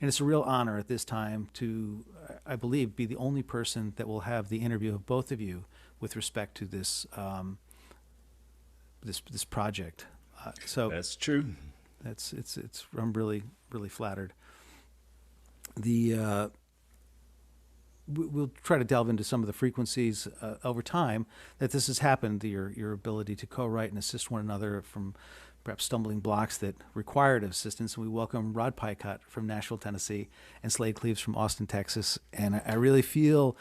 And it's a real honor at this time to, I believe, be the only person that will have the interview of both of you with respect to this project. So That's true. it's I'm really flattered. The we'll try to delve into some of the frequencies over time that this has happened. Your ability to co-write and assist one another from perhaps stumbling blocks that required assistance. And we welcome Rod Picott from Nashville, Tennessee, and Slade Cleaves from Austin, Texas. And I really feel.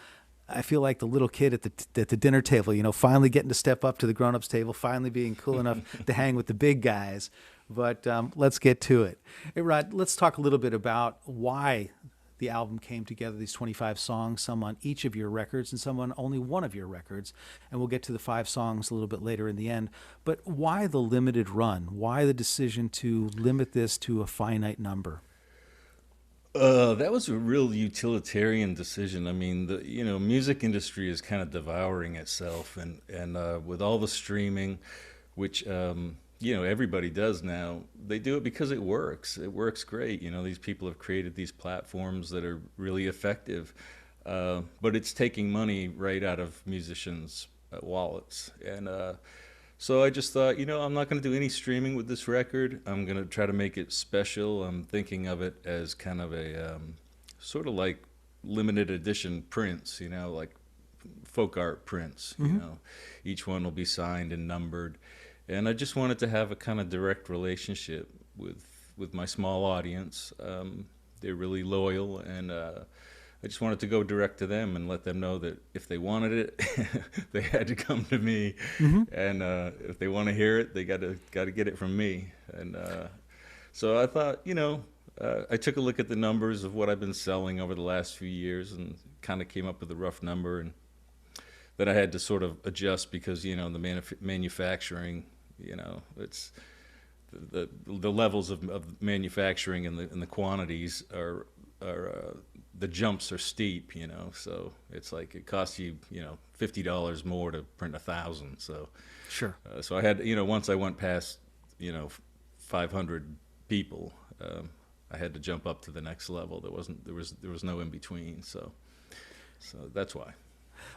I feel like the little kid at the dinner table, finally getting to step up to the grown-ups table, finally being cool enough to hang with the big guys. But let's get to it. Hey, Rod, let's talk a little bit about why the album came together, these 25 songs, some on each of your records and some on only one of your records. And we'll get to the 5 songs a little bit later in the end. But why the limited run? Why the decision to limit this to a finite number? That was a real utilitarian decision. I mean, the music industry is kind of devouring itself, and with all the streaming, which everybody does now, they do it because it works. It works great. These people have created these platforms that are really effective, but it's taking money right out of musicians' wallets, and so I just thought, I'm not going to do any streaming with this record. I'm going to try to make it special. I'm thinking of it as kind of a sort of like limited edition prints, like folk art prints. Each one will be signed and numbered. And I just wanted to have a kind of direct relationship with my small audience. They're really loyal, and I just wanted to go direct to them and let them know that if they wanted it, they had to come to me, and if they want to hear it, they got to get it from me. And so I thought, I took a look at the numbers of what I've been selling over the last few years and kind of came up with a rough number, and that I had to sort of adjust because the manufacturing, it's the levels of manufacturing and the quantities are the jumps are steep, so it's like it costs you, $50 more to print 1,000. So, Sure. so I had, once I went past, 500 people, I had to jump up to the next level. There was no in between. So that's why.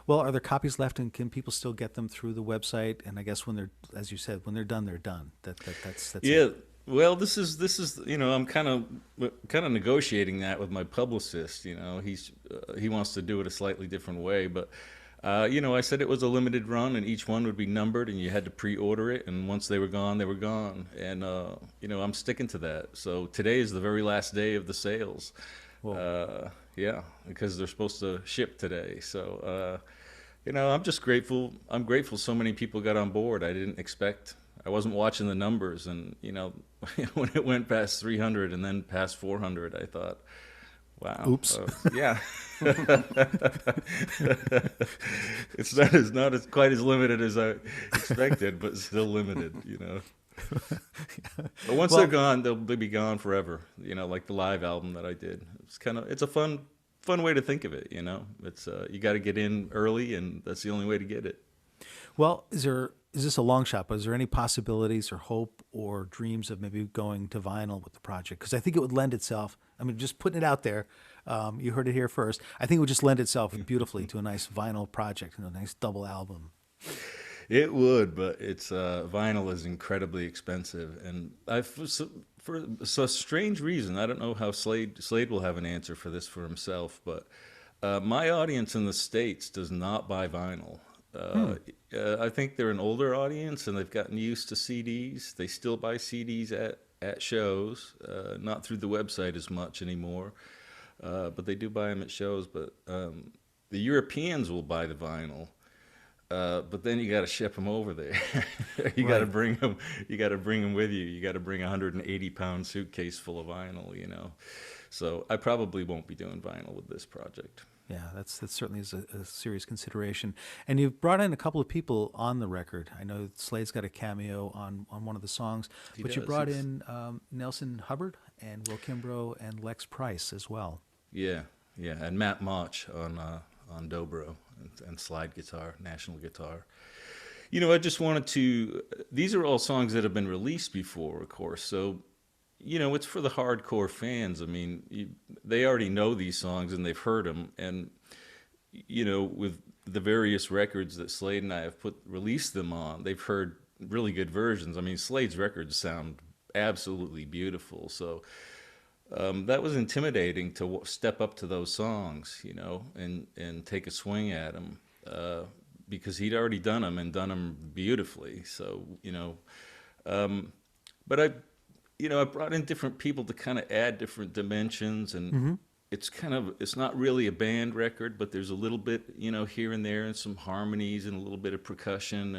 Well, are there copies left, and can people still get them through the website? And I guess when they're, as you said, when they're done, they're done. That's Yeah. it. Well, this is I'm kind of negotiating that with my publicist. He wants to do it a slightly different way, but I said it was a limited run, and each one would be numbered, and you had to pre-order it, and once they were gone, they were gone. And I'm sticking to that. So today is the very last day of the sales. Well, Yeah, because they're supposed to ship today. So I'm just grateful. I'm grateful so many people got on board. I didn't expect. I wasn't watching the numbers, and when it went past 300 and then past 400, I thought, wow. oops. Yeah. It's not as quite as limited as I expected, but still limited. But once they're Well, gone, they'll be gone forever. Like the live album that I did. It's a fun way to think of it. It's you got to get in early, and that's the only way to get it. well, is this a long shot? But is there any possibilities or hope or dreams of maybe going to vinyl with the project? Because I think it would lend itself. I mean, just putting it out there. You heard it here first. I think it would just lend itself beautifully to a nice vinyl project and a nice double album. It would, but it's vinyl is incredibly expensive, and for a strange reason, I don't know how Slade will have an answer for this for himself, but my audience in the States does not buy vinyl. I think they're an older audience, and they've gotten used to CDs. They still buy CDs at shows, not through the website as much anymore, but they do buy them at shows. But the Europeans will buy the vinyl. But then you got to ship them over there. You got to Right. bring them. You got to bring them with you. You got to bring a 180-pound suitcase full of vinyl. So I probably won't be doing vinyl with this project. Yeah, that certainly is a serious consideration. And you've brought in a couple of people on the record. I know Slade's got a cameo on one of the songs, He but you does. brought He's in Nelson Hubbard and Will Kimbrough and Lex Price as well. Yeah, yeah, and Matt Mach on dobro and slide guitar, national guitar. I just wanted to. These are all songs that have been released before, of course. So you know, it's for the hardcore fans. I mean, they already know these songs and they've heard them. And, you know, with the various records that Slade and I have released them on, they've heard really good versions. I mean, Slade's records sound absolutely beautiful. So that was intimidating to step up to those songs, you know, and take a swing at them because he'd already done them and done them beautifully. So, you know, but I brought in different people to kind of add different dimensions, and it's not really a band record, but there's a little bit, you know, here and there, and some harmonies and a little bit of percussion,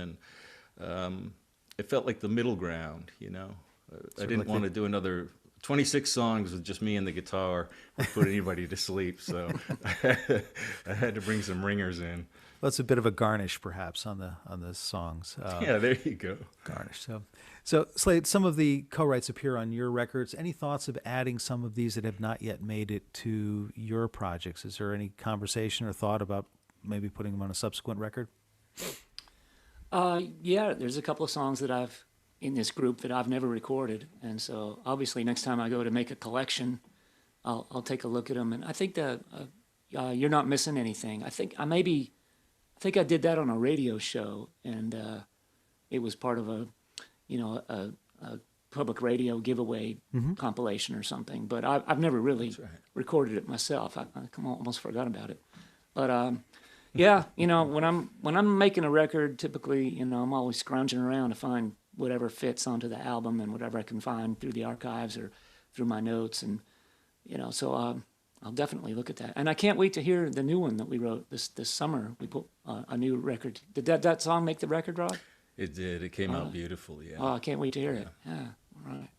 and it felt like the middle ground, you know. I didn't want to do another 26 songs with just me and the guitar or put anybody to sleep, so I had to bring some ringers in. Well, it's a bit of a garnish, perhaps, on the songs. Yeah, there you go. Garnish. So Slade, some of the co-writes appear on your records. Any thoughts of adding some of these that have not yet made it to your projects? Is there any conversation or thought about maybe putting them on a subsequent record? Yeah, there's a couple of songs that I've in this group that I've never recorded, and so obviously next time I go to make a collection, I'll take a look at them. And I think that You're Not Missing Anything. I think I did that on a radio show, and it was part of a public radio giveaway compilation or something. But I've never really recorded it myself. I almost forgot about it. But yeah, you know, when I'm making a record, typically, you know, I'm always scrounging around to find whatever fits onto the album and whatever I can find through the archives or through my notes, and you know, so I'll definitely look at that. And I can't wait to hear the new one that we wrote this summer. We put a new record. Did that song make the record, Rod? It did. It came out beautifully. Yeah. Oh, I can't wait to hear it. Yeah. All right.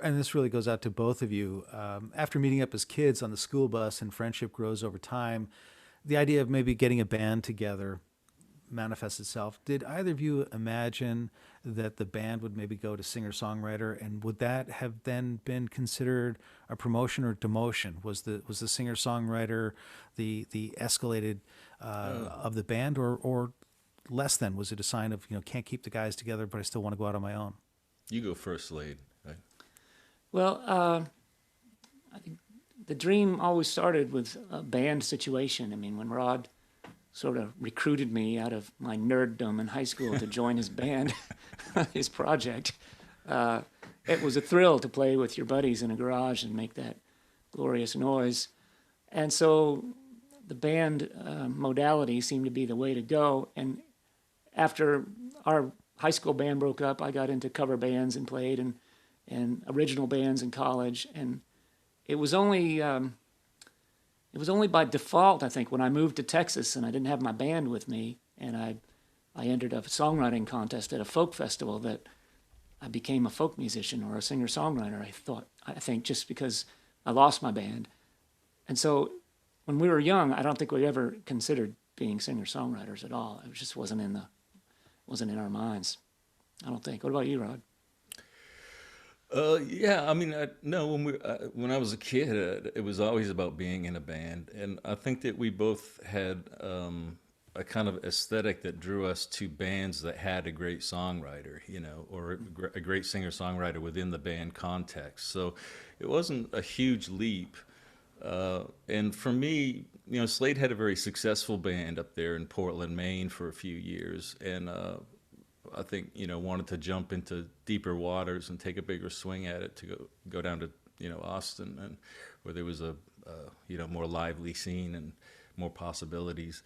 And this really goes out to both of you. After meeting up as kids on the school bus and friendship grows over time, the idea of maybe getting a band together manifests itself. Did either of you imagine that the band would maybe go to singer-songwriter, and would that have then been considered a promotion or demotion? Was the singer-songwriter the escalated of the band, or less than? Was it a sign of, you know, can't keep the guys together, but I still want to go out on my own? You go first, Slade. Right. Well, I think the dream always started with a band situation. I mean, when Rod sort of recruited me out of my nerddom in high school to join his band, his project, it was a thrill to play with your buddies in a garage and make that glorious noise. And so the band modality seemed to be the way to go. And after our high school band broke up, I got into cover bands and played and original bands in college. And it was only by default, I think, when I moved to Texas and I didn't have my band with me, and I entered a songwriting contest at a folk festival, that I became a folk musician or a singer-songwriter. I think just because I lost my band. And so when we were young, I don't think we ever considered being singer-songwriters at all. It just wasn't in our minds, I don't think. What about you, Rod? Yeah, I mean, no. When I was a kid, it was always about being in a band, and I think that we both had a kind of aesthetic that drew us to bands that had a great songwriter, you know, or a great singer-songwriter within the band context. So it wasn't a huge leap. And for me, you know, Slade had a very successful band up there in Portland, Maine for a few years, and I think, you know, wanted to jump into deeper waters and take a bigger swing at it, to go down to, you know, Austin, and where there was a you know, more lively scene and more possibilities.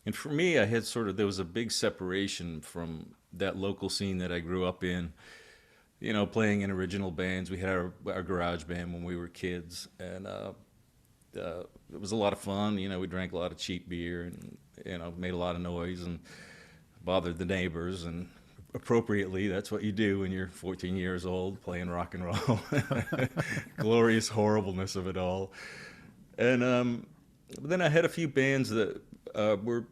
And for me, there was a big separation from that local scene that I grew up in, you know, playing in original bands. We had our garage band when we were kids, and it was a lot of fun. You know, we drank a lot of cheap beer and, you know, made a lot of noise and bothered the neighbors, and appropriately, that's what you do when you're 14 years old playing rock and roll. Glorious horribleness of it all. And then I had a few bands that were,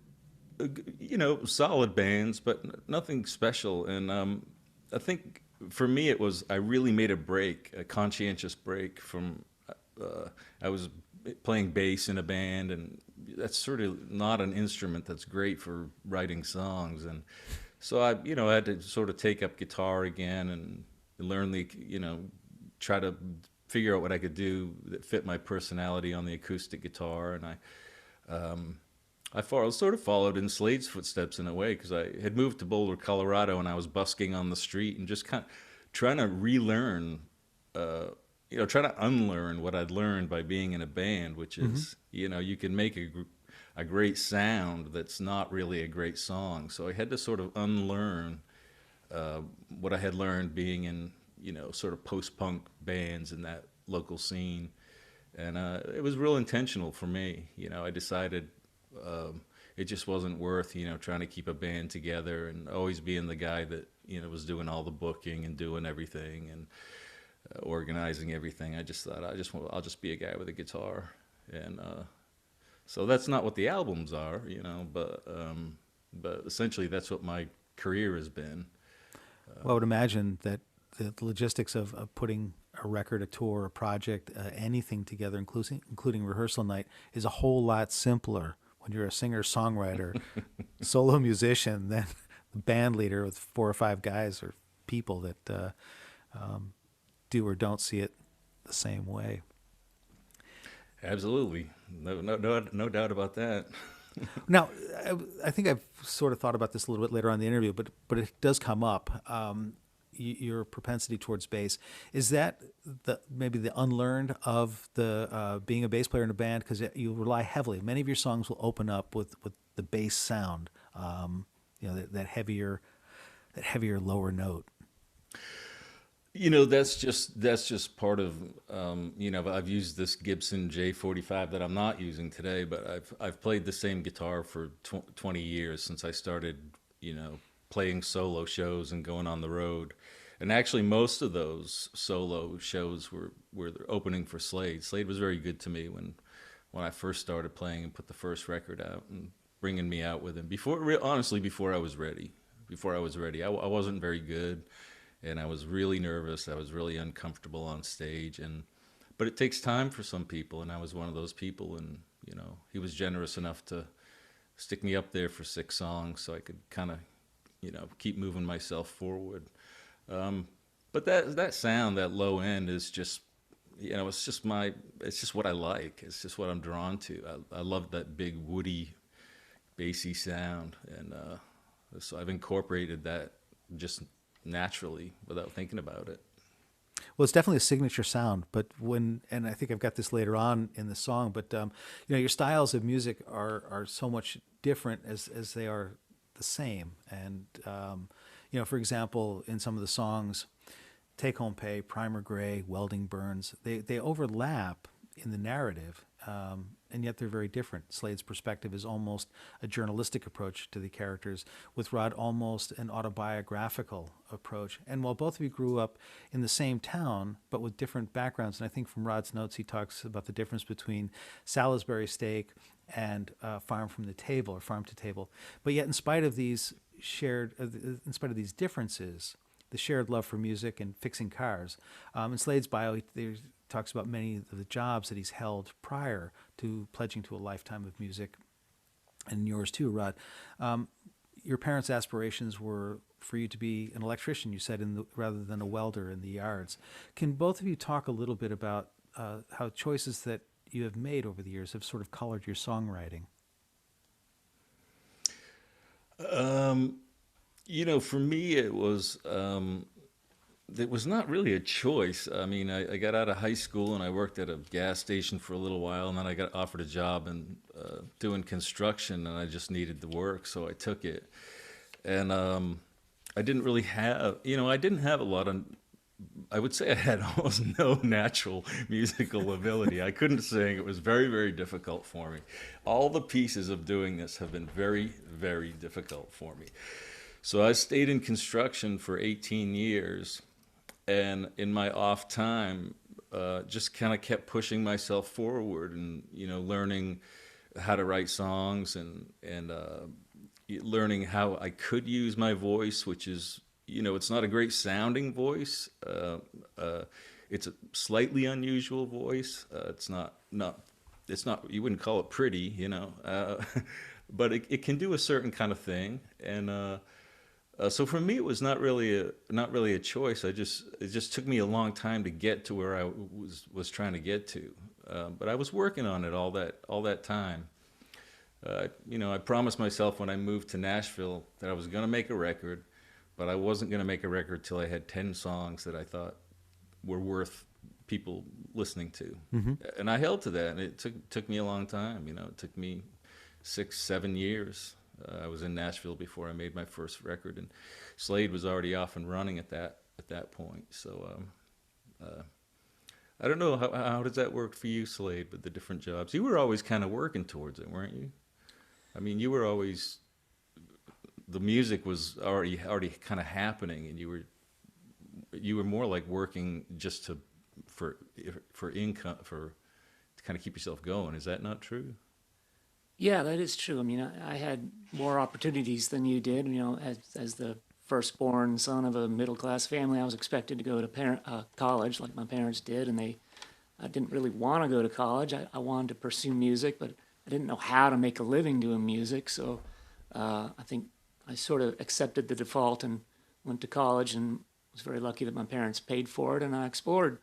you know, solid bands, but nothing special. And I think for me I really made a conscientious break from, I was playing bass in a band, and that's sort of not an instrument that's great for writing songs. And so I had to sort of take up guitar again, and learn the, try to figure out what I could do that fit my personality on the acoustic guitar. And sort of followed in Slade's footsteps in a way, because I had moved to Boulder, Colorado, and I was busking on the street and just kind of trying to relearn, trying to unlearn what I'd learned by being in a band, which is, you can make a great sound that's not really a great song. So I had to sort of unlearn what I had learned being in, sort of post-punk bands in that local scene. And it was real intentional for me. I decided it just wasn't worth, trying to keep a band together and always being the guy that, was doing all the booking and doing everything and organizing everything. I just thought, I'll just be a guy with a guitar. And so that's not what the albums are, but essentially that's what my career has been. Well, I would imagine that the logistics of putting a record, a tour, a project, anything together, including rehearsal night, is a whole lot simpler when you're a singer, songwriter, solo musician than the band leader with 4 or 5 guys or people that do or don't see it the same way. Absolutely, no doubt about that. Now, I think I've sort of thought about this a little bit later on in the interview, but it does come up. Your propensity towards bass, is that maybe the unlearned of the being a bass player in a band? Because you rely heavily. Many of your songs will open up with the bass sound, that heavier lower note. That's just part of, I've used this Gibson J45 that I'm not using today, but I've played the same guitar for 20 years since I started, playing solo shows and going on the road. And actually most of those solo shows were the opening for Slade. Slade was very good to me when I first started playing and put the first record out and bringing me out with him. Before I was ready. I wasn't very good. And I was really nervous. I was really uncomfortable on stage, but it takes time for some people, and I was one of those people. And he was generous enough to stick me up there for 6 songs, so I could kind of, keep moving myself forward. But that sound, that low end, is just, it's just what I like. It's just what I'm drawn to. I love that big woody, bassy sound, and so I've incorporated that just naturally without thinking about it. Well, it's definitely a signature sound, but and I think I've got this later on in the song, but your styles of music are so much different as they are the same. And for example, in some of the songs, Take Home Pay, Primer Gray, Welding Burns, they overlap in the narrative, and yet they're very different. Slade's perspective is almost a journalistic approach to the characters, with Rod almost an autobiographical approach. And while both of you grew up in the same town, but with different backgrounds, and I think from Rod's notes he talks about the difference between Salisbury Steak and Farm to Table. But yet, in spite of these differences, the shared love for music and fixing cars. In Slade's bio, he talks about many of the jobs that he's held prior to pledging to a lifetime of music, and yours too, Rod. Your parents' aspirations were for you to be an electrician, you said, rather than a welder in the yards. Can both of you talk a little bit about how choices that you have made over the years have sort of colored your songwriting? For me, it was not really a choice. I mean, I got out of high school and I worked at a gas station for a little while, and then I got offered a job in doing construction, and I just needed the work, so I took it. And I didn't really have, I didn't have a lot of, I would say I had almost no natural musical ability. I couldn't sing. It was very, very difficult for me. All the pieces of doing this have been very, very difficult for me. So I stayed in construction for 18 years, and in my off time, just kind of kept pushing myself forward and, learning how to write songs and learning how I could use my voice, which is, it's not a great sounding voice. It's a slightly unusual voice. It's not, you wouldn't call it pretty, but it can do a certain kind of thing. And So for me, it was not really a choice. It just took me a long time to get to where I was trying to get to. But I was working on it all that time. I promised myself when I moved to Nashville that I was going to make a record, but I wasn't going to make a record till I had 10 songs that I thought were worth people listening to. And I held to that, and it took me a long time. It took me 6, 7 years. I was in Nashville before I made my first record, and Slade was already off and running at that point. So I don't know how does that work for you, Slade, with the different jobs. You were always kind of working towards it, weren't you? I mean, you were always, the music was already kind of happening, and you were more like working just for income, to kind of keep yourself going. Is that not true? Yeah, that is true. I mean, I had more opportunities than you did. As the firstborn son of a middle class family, I was expected to go to college like my parents did, and I didn't really want to go to college. I wanted to pursue music, but I didn't know how to make a living doing music. So I think I sort of accepted the default and went to college, and was very lucky that my parents paid for it, and I explored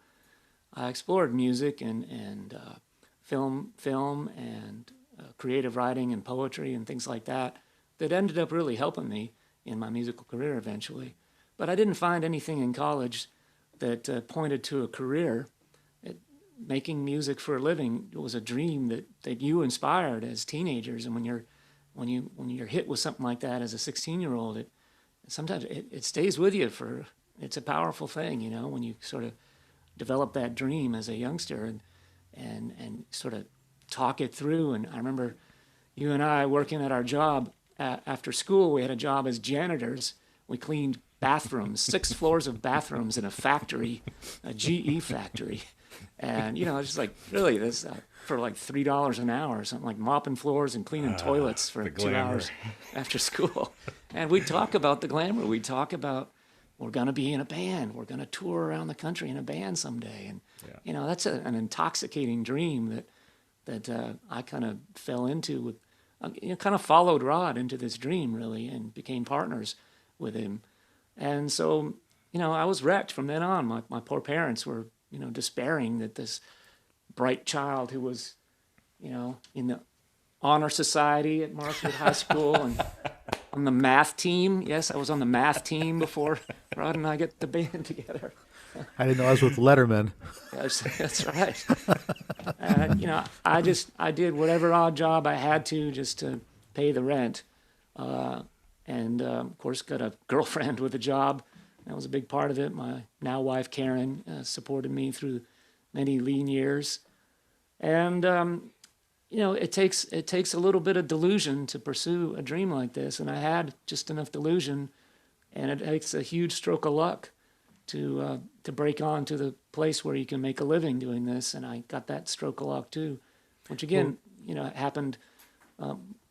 music and film and creative writing and poetry and things like that ended up really helping me in my musical career eventually. But I didn't find anything in college that pointed to a career. Making music for a living was a dream that you inspired as teenagers, and when you're hit with something like that as a 16-year-old, sometimes it stays with you for. It's a powerful thing, when you sort of develop that dream as a youngster and sort of talk it through. And I remember you and I working at our job after school. We had a job as janitors. We cleaned bathrooms, 6 floors of bathrooms in a factory, a GE factory. And, it's just like, really, this for like $3 an hour or something, like mopping floors and cleaning toilets for 2 hours after school. And we'd talk about the glamour. We'd talk about, we're going to be in a band. We're going to tour around the country in a band someday. And, that's an intoxicating dream that I kind of fell into with, kind of followed Rod into this dream, really, and became partners with him. And so, I was wrecked from then on. My poor parents were, despairing that this bright child who was, in the honor society at Marshwood High School and on the math team. Yes, I was on the math team before Rod and I got the band together. I didn't know I was with Letterman. That's right. I did whatever odd job I had to just to pay the rent. Of course, got a girlfriend with a job. That was a big part of it. My now wife, Karen, supported me through many lean years. And, it takes a little bit of delusion to pursue a dream like this. And I had just enough delusion, and it takes a huge stroke of luck to break on to the place where you can make a living doing this. And I got that stroke of luck too, which again, happened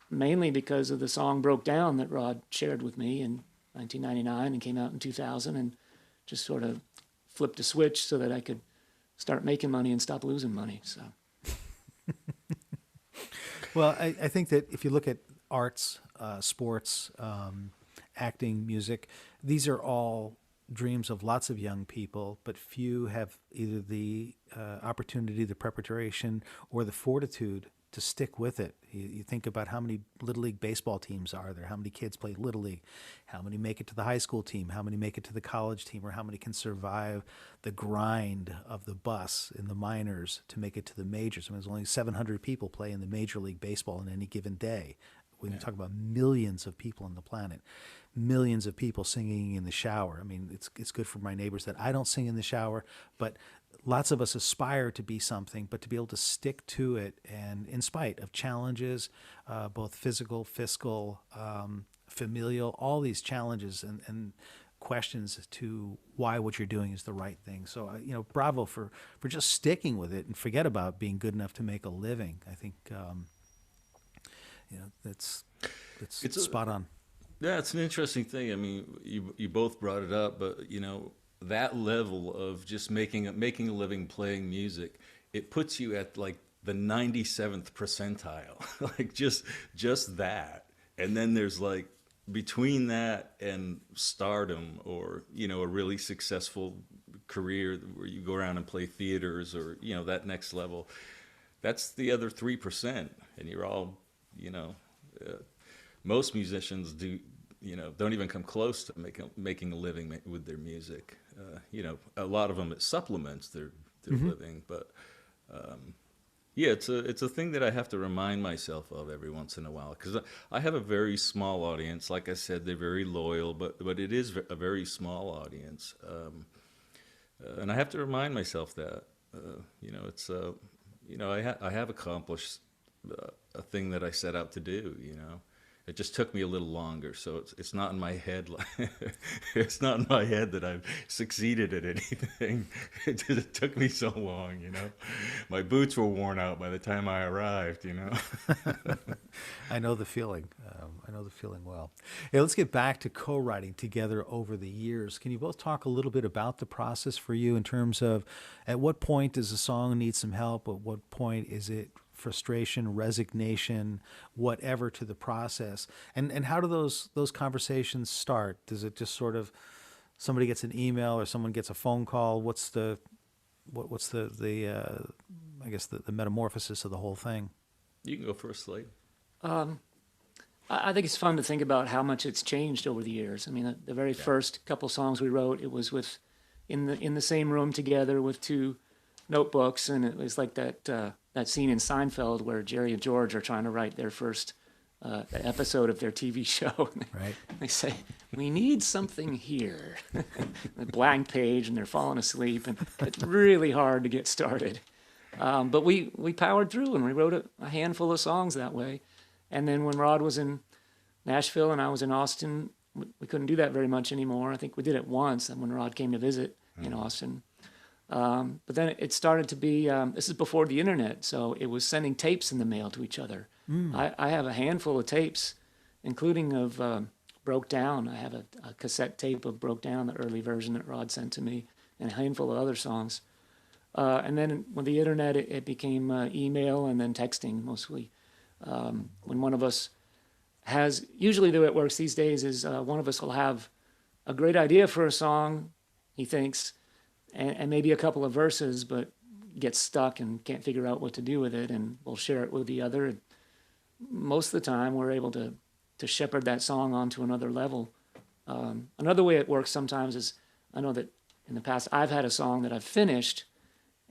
mainly because of the song Broke Down that Rod shared with me in 1999 and came out in 2000, and just sort of flipped a switch so that I could start making money and stop losing money. So. Well, I think that if you look at arts, sports, acting, music, these are all dreams of lots of young people, but few have either the opportunity, the preparation, or the fortitude to stick with it. You think about how many Little League baseball teams are there, how many kids play Little League, how many make it to the high school team, how many make it to the college team, or how many can survive the grind of the bus in the minors to make it to the majors. I mean, there's only 700 people play in the Major League Baseball in any given day. When you talk about millions of people on the planet, millions of people singing in the shower. I mean, it's good for my neighbors that I don't sing in the shower, but lots of us aspire to be something, but to be able to stick to it, and in spite of challenges, both physical, fiscal, familial, all these challenges and questions to why what you're doing is the right thing. So, bravo for just sticking with it and forget about being good enough to make a living. I think, that's spot on. Yeah, it's an interesting thing. I mean, you both brought it up, but that level of just making a living playing music, it puts you at like the 97th percentile, like just that. And then there's like between that and stardom, or a really successful career where you go around and play theaters, or that next level, that's the other 3%. And you're all, you know uh, most musicians don't even come close to making a living with their music. A lot of them, it supplements their living, but yeah, it's a thing that I have to remind myself of every once in a while, because I have a very small audience. Like I said, they're very loyal, but it is a very small audience, and I have to remind myself that it's I have accomplished a thing that I set out to do. It just took me a little longer, so it's not in my head. It's not in my head that I've succeeded at anything. It took me so long. My boots were worn out by the time I arrived. I know the feeling. I know the feeling well. Hey, let's get back to co-writing together over the years. Can you both talk a little bit about the process for you in terms of at what point does a song need some help? At what point is it frustration, resignation, whatever to the process? And how do those conversations start? Does it just sort of somebody gets an email or someone gets a phone call? What's the I guess the metamorphosis of the whole thing? You can go first, Slade. I think it's fun to think about how much it's changed over the years. I mean, the very first couple songs we wrote, it was in the same room together with two notebooks, and it was like that scene in Seinfeld where Jerry and George are trying to write their first episode of their TV show. Right. They say, "We need something here." A blank page, and they're falling asleep, and it's really hard to get started. But we powered through, and we wrote a handful of songs that way. And then when Rod was in Nashville and I was in Austin, we couldn't do that very much anymore. I think we did it once, and when Rod came to visit in Austin. But then it started to be, this is before the internet, so it was sending tapes in the mail to each other. I have a handful of tapes, including of Broke Down. I have a cassette tape of Broke Down, the early version that Rod sent to me, and a handful of other songs. And then with the internet, it became email and then texting mostly. When one of us usually the way it works these days is one of us will have a great idea for a song, he thinks, and maybe a couple of verses, but gets stuck and can't figure out what to do with it, and we'll share it with the other. And most of the time, we're able to shepherd that song onto another level. Another way it works sometimes is, I know that in the past I've had a song that I've finished,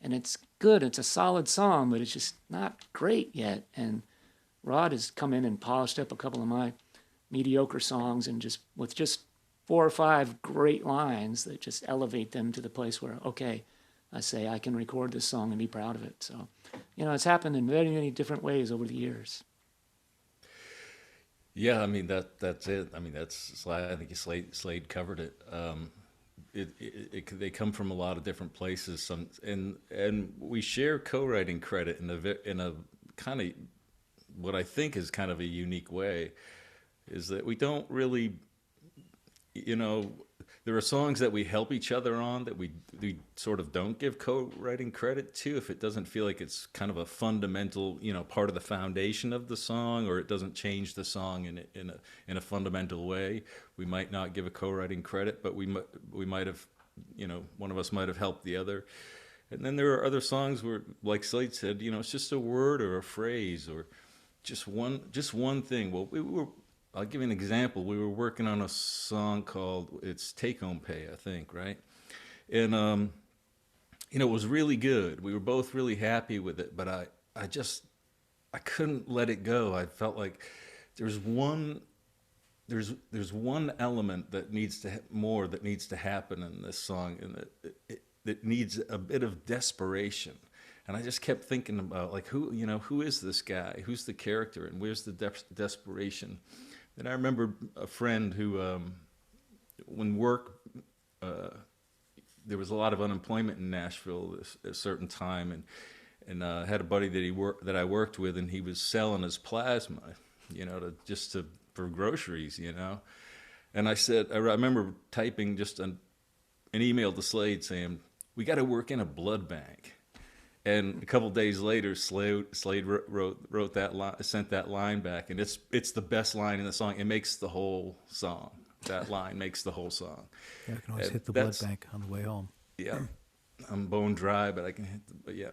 and it's good, it's a solid song, but it's just not great yet. And Rod has come in and polished up a couple of my mediocre songs, and with 4 or 5 great lines that just elevate them to the place where, okay, I say I can record this song and be proud of it. So, it's happened in many, many different ways over the years. Yeah, I mean that's it. I mean I think Slade covered it. They come from a lot of different places. And we share co-writing credit in a kind of what I think is kind of a unique way, is that we don't really, there are songs that we help each other on that we sort of don't give co-writing credit to if it doesn't feel like it's kind of a fundamental, part of the foundation of the song, or it doesn't change the song in a fundamental way. We might not give a co-writing credit, but we might have, one of us might have helped the other. And then there are other songs where, like Slade said, it's just a word or a phrase or just one thing. Well, I'll give you an example. We were working on a song called, it's Take Home Pay, I think, right? And, it was really good. We were both really happy with it, but I couldn't let it go. I felt like there's one element that needs to happen in this song, and that needs a bit of desperation. And I just kept thinking about, like, who is this guy? Who's the character? And where's the desperation? And I remember a friend who, when work, there was a lot of unemployment in Nashville at a certain time, and had a buddy that I worked with, and he was selling his plasma, for groceries, And I remember typing just an email to Slade saying, "We got to work in a blood bank." And a couple days later, Slade wrote that line, sent that line back, and it's the best line in the song. It makes the whole song. That line makes the whole song. Yeah, I can always And hit the blood bank on the way home. Yeah, I'm bone dry, but I can hit. But yeah,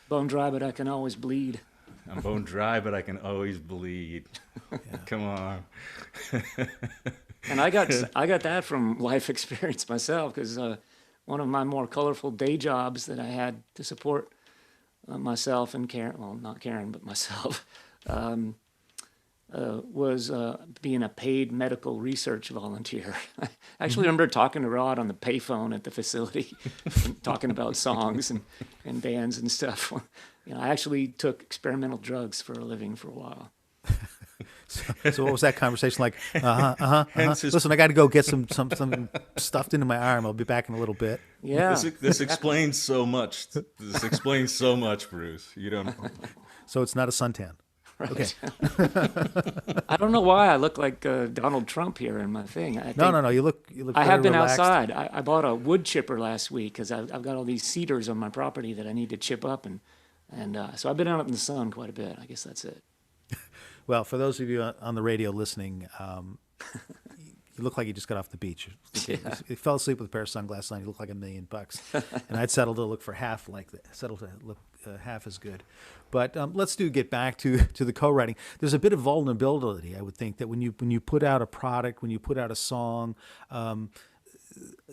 Bone dry, but I can always bleed. I'm bone dry, but I can always bleed. Come on. And I got that from life experience myself, because one of my more colorful day jobs that I had to support myself and Karen, well, not Karen, but myself, was being a paid medical research volunteer. I actually remember talking to Rod on the payphone at the facility, talking about songs and bands and stuff. I actually took experimental drugs for a living for a while. So what was that conversation like? Hence his- Listen, I got to go get something stuffed into my arm. I'll be back in a little bit. Yeah. This explains so much. This explains so much, Bruce. You don't know. So it's not a suntan. Right. Okay. I don't know why I look like Donald Trump here in my thing. No. You look. I very have been relaxed. outside. I bought a wood chipper last week because I've got all these cedars on my property that I need to chip up, and so I've been out in the sun quite a bit. I guess that's it. Well, for those of you on the radio listening, you look like you just got off the beach. You fell asleep with a pair of sunglasses on. You look like $1 million, and I'd settle to look for half like that. Settle to look half as good. But let's get back to the co-writing. There's a bit of vulnerability, I would think, that when you put out a product, when you put out a song.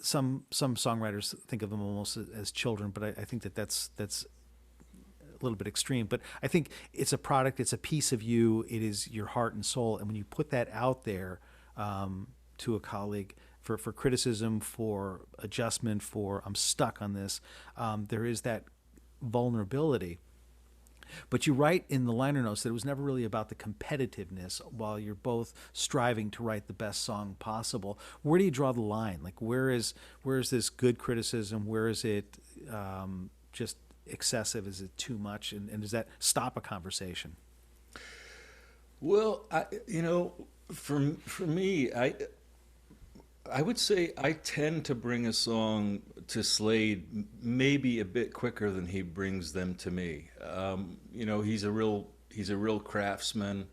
Some songwriters think of them almost as children, but I think that's a little bit extreme, but I think it's a product, it's a piece of you, it is your heart and soul. And when you put that out there to a colleague for criticism, for adjustment, for I'm stuck on this, there is that vulnerability. But you write in the liner notes that it was never really about the competitiveness while you're both striving to write the best song possible. Where do you draw the line? Like where is this good criticism? Where is it just excessive? Is it too much? And does that stop a conversation? Well, for me, I would say I tend to bring a song to Slade maybe a bit quicker than he brings them to me. He's a real craftsman,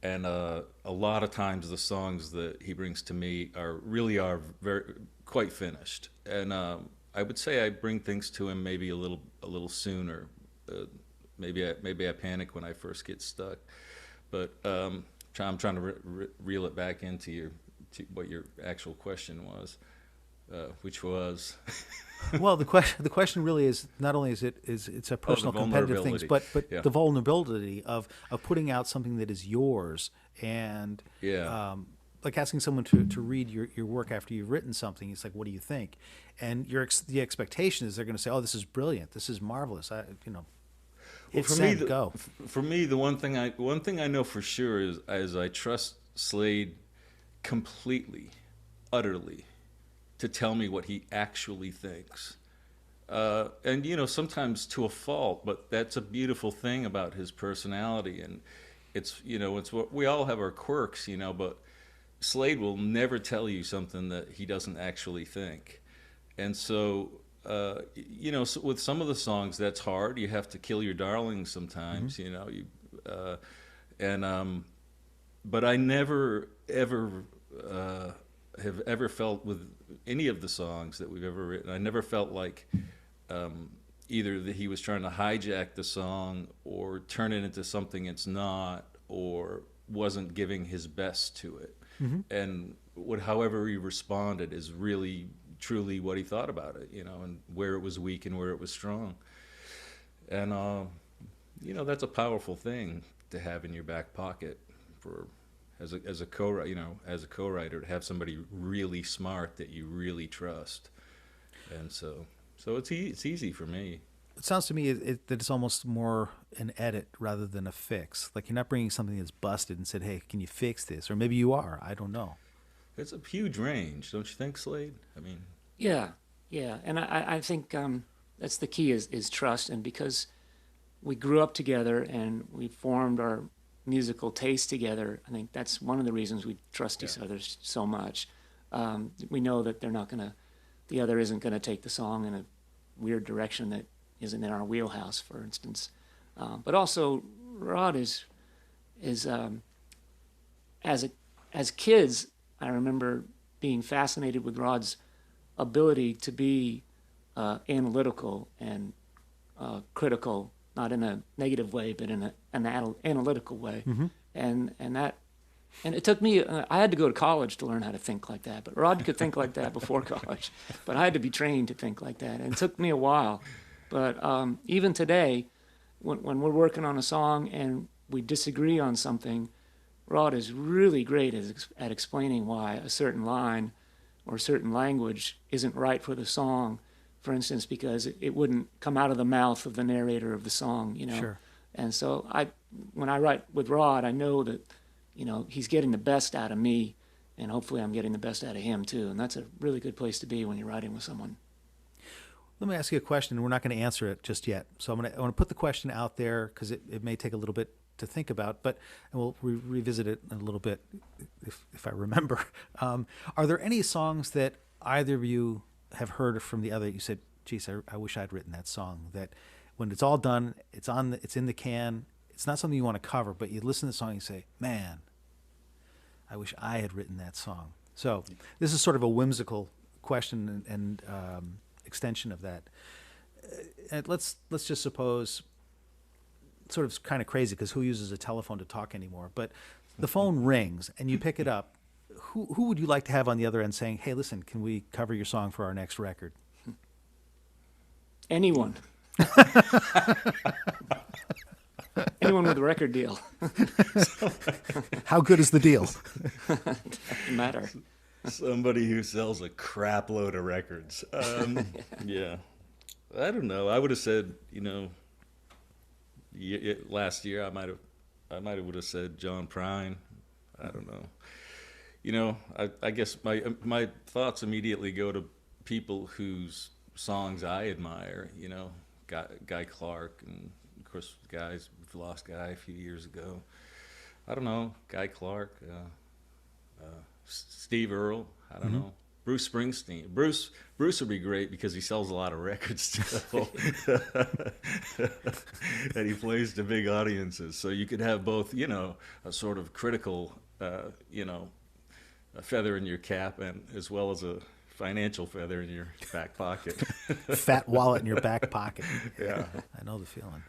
and a lot of times the songs that he brings to me are very quite finished. And I would say I bring things to him maybe a little sooner. Maybe I panic when I first get stuck, but I'm trying to reel it back into what your actual question was, which was. Well, the question really is not only it's a personal competitive things, but yeah. the vulnerability of putting out something that is yours, and Yeah. like asking someone to read your work after you've written something. It's like, what do you think? And the expectation is they're going to say, oh, this is brilliant, this is marvelous. Go. For me, the one thing I know for sure is I trust Slade completely, utterly, to tell me what he actually thinks. And sometimes to a fault, but that's a beautiful thing about his personality. And it's what we all have our quirks, but Slade will never tell you something that he doesn't actually think. And so, so with some of the songs, that's hard. You have to kill your darlings sometimes, but I never ever have ever felt with any of the songs that we've ever written. I never felt like either that he was trying to hijack the song or turn it into something it's not, or wasn't giving his best to it. Mm-hmm. And however he responded is really truly what he thought about it, and where it was weak and where it was strong. And that's a powerful thing to have in your back pocket as a co-writer, to have somebody really smart that you really trust. And so it's easy for me. It sounds to me that it's almost more an edit rather than a fix. Like you're not bringing something that's busted and said, hey, can you fix this? Or maybe you are. I don't know. It's a huge range, don't you think, Slade? I mean, yeah, and I think that's the key is trust, and because we grew up together and we formed our musical taste together, I think that's one of the reasons we trust each other so much. We know that the other isn't gonna take the song in a weird direction that isn't in our wheelhouse, for instance. But also, Rod is as kids, I remember being fascinated with Rod's ability to be analytical and critical, not in a negative way, but in an analytical way, and that. And it took me, I had to go to college to learn how to think like that. But Rod could think like that before college. But I had to be trained to think like that. And it took me a while. But even today, when we're working on a song and we disagree on something, Rod is really great at explaining why a certain line or a certain language isn't right for the song. For instance, because it wouldn't come out of the mouth of the narrator of the song, you know. Sure. And so when I write with Rod, I know that, you know, he's getting the best out of me, and hopefully I'm getting the best out of him too. And that's a really good place to be when you're writing with someone. Let me ask you a question, and we're not going to answer it just yet. So I want to put the question out there because it may take a little bit to think about, but and we'll revisit it in a little bit if I remember. Are there any songs that either of you have heard from the other? You said, "Geez, I wish I'd written that song." That when it's all done, it's in the can. It's not something you want to cover, but you listen to the song and you say, "Man, I wish I had written that song." So this is sort of a whimsical question and extension of that. And let's just suppose, sort of kind of crazy because who uses a telephone to talk anymore? But the phone rings and you pick it up. Who would you like to have on the other end saying, "Hey, listen, can we cover your song for our next record?" Anyone. Anyone with a record deal. How good is the deal? Doesn't matter. Somebody who sells a crap load of records. Yeah. I don't know. I would have said, you know, last year I might have would have said John Prine. I don't know. You know, I guess my thoughts immediately go to people whose songs I admire. You know, Guy Clark, and of course, guys, we've lost Guy a few years ago. I don't know, Guy Clark, Steve Earle. I don't know. Bruce Springsteen. Bruce would be great because he sells a lot of records still, and he plays to big audiences. So you could have both, you know, a sort of critical, you know, a feather in your cap, and as well as a financial feather in your back pocket. Fat wallet in your back pocket. Yeah. I know the feeling.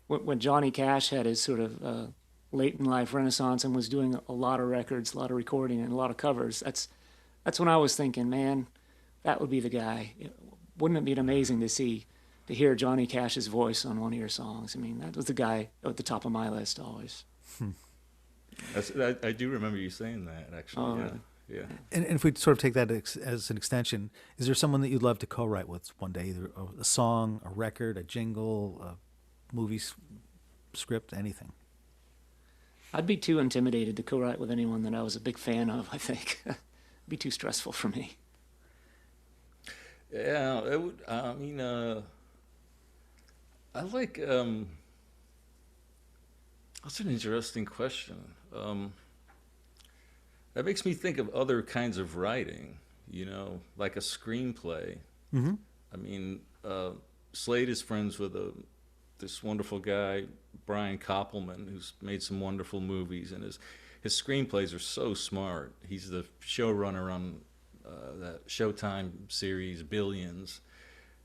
When Johnny Cash had his sort of late in life renaissance and was doing a lot of records, a lot of recording, and a lot of covers, that's when I was thinking, man, that would be the guy. Wouldn't it be amazing to hear Johnny Cash's voice on one of your songs? I mean, that was the guy at the top of my list always. I do remember you saying that, actually. Oh, yeah. really? Yeah. And if we sort of take that as an extension, is there someone that you'd love to co-write with one day? Either a song, a record, a jingle, a movie script, anything? I'd be too intimidated to co-write with anyone that I was a big fan of, I think. It'd be too stressful for me. Yeah, it would. I mean, I like. That's an interesting question. That makes me think of other kinds of writing. You know, like a screenplay. Mm-hmm. I mean, Slade is friends with this wonderful guy, Brian Koppelman, who's made some wonderful movies, and his screenplays are so smart. He's the showrunner on that Showtime series Billions.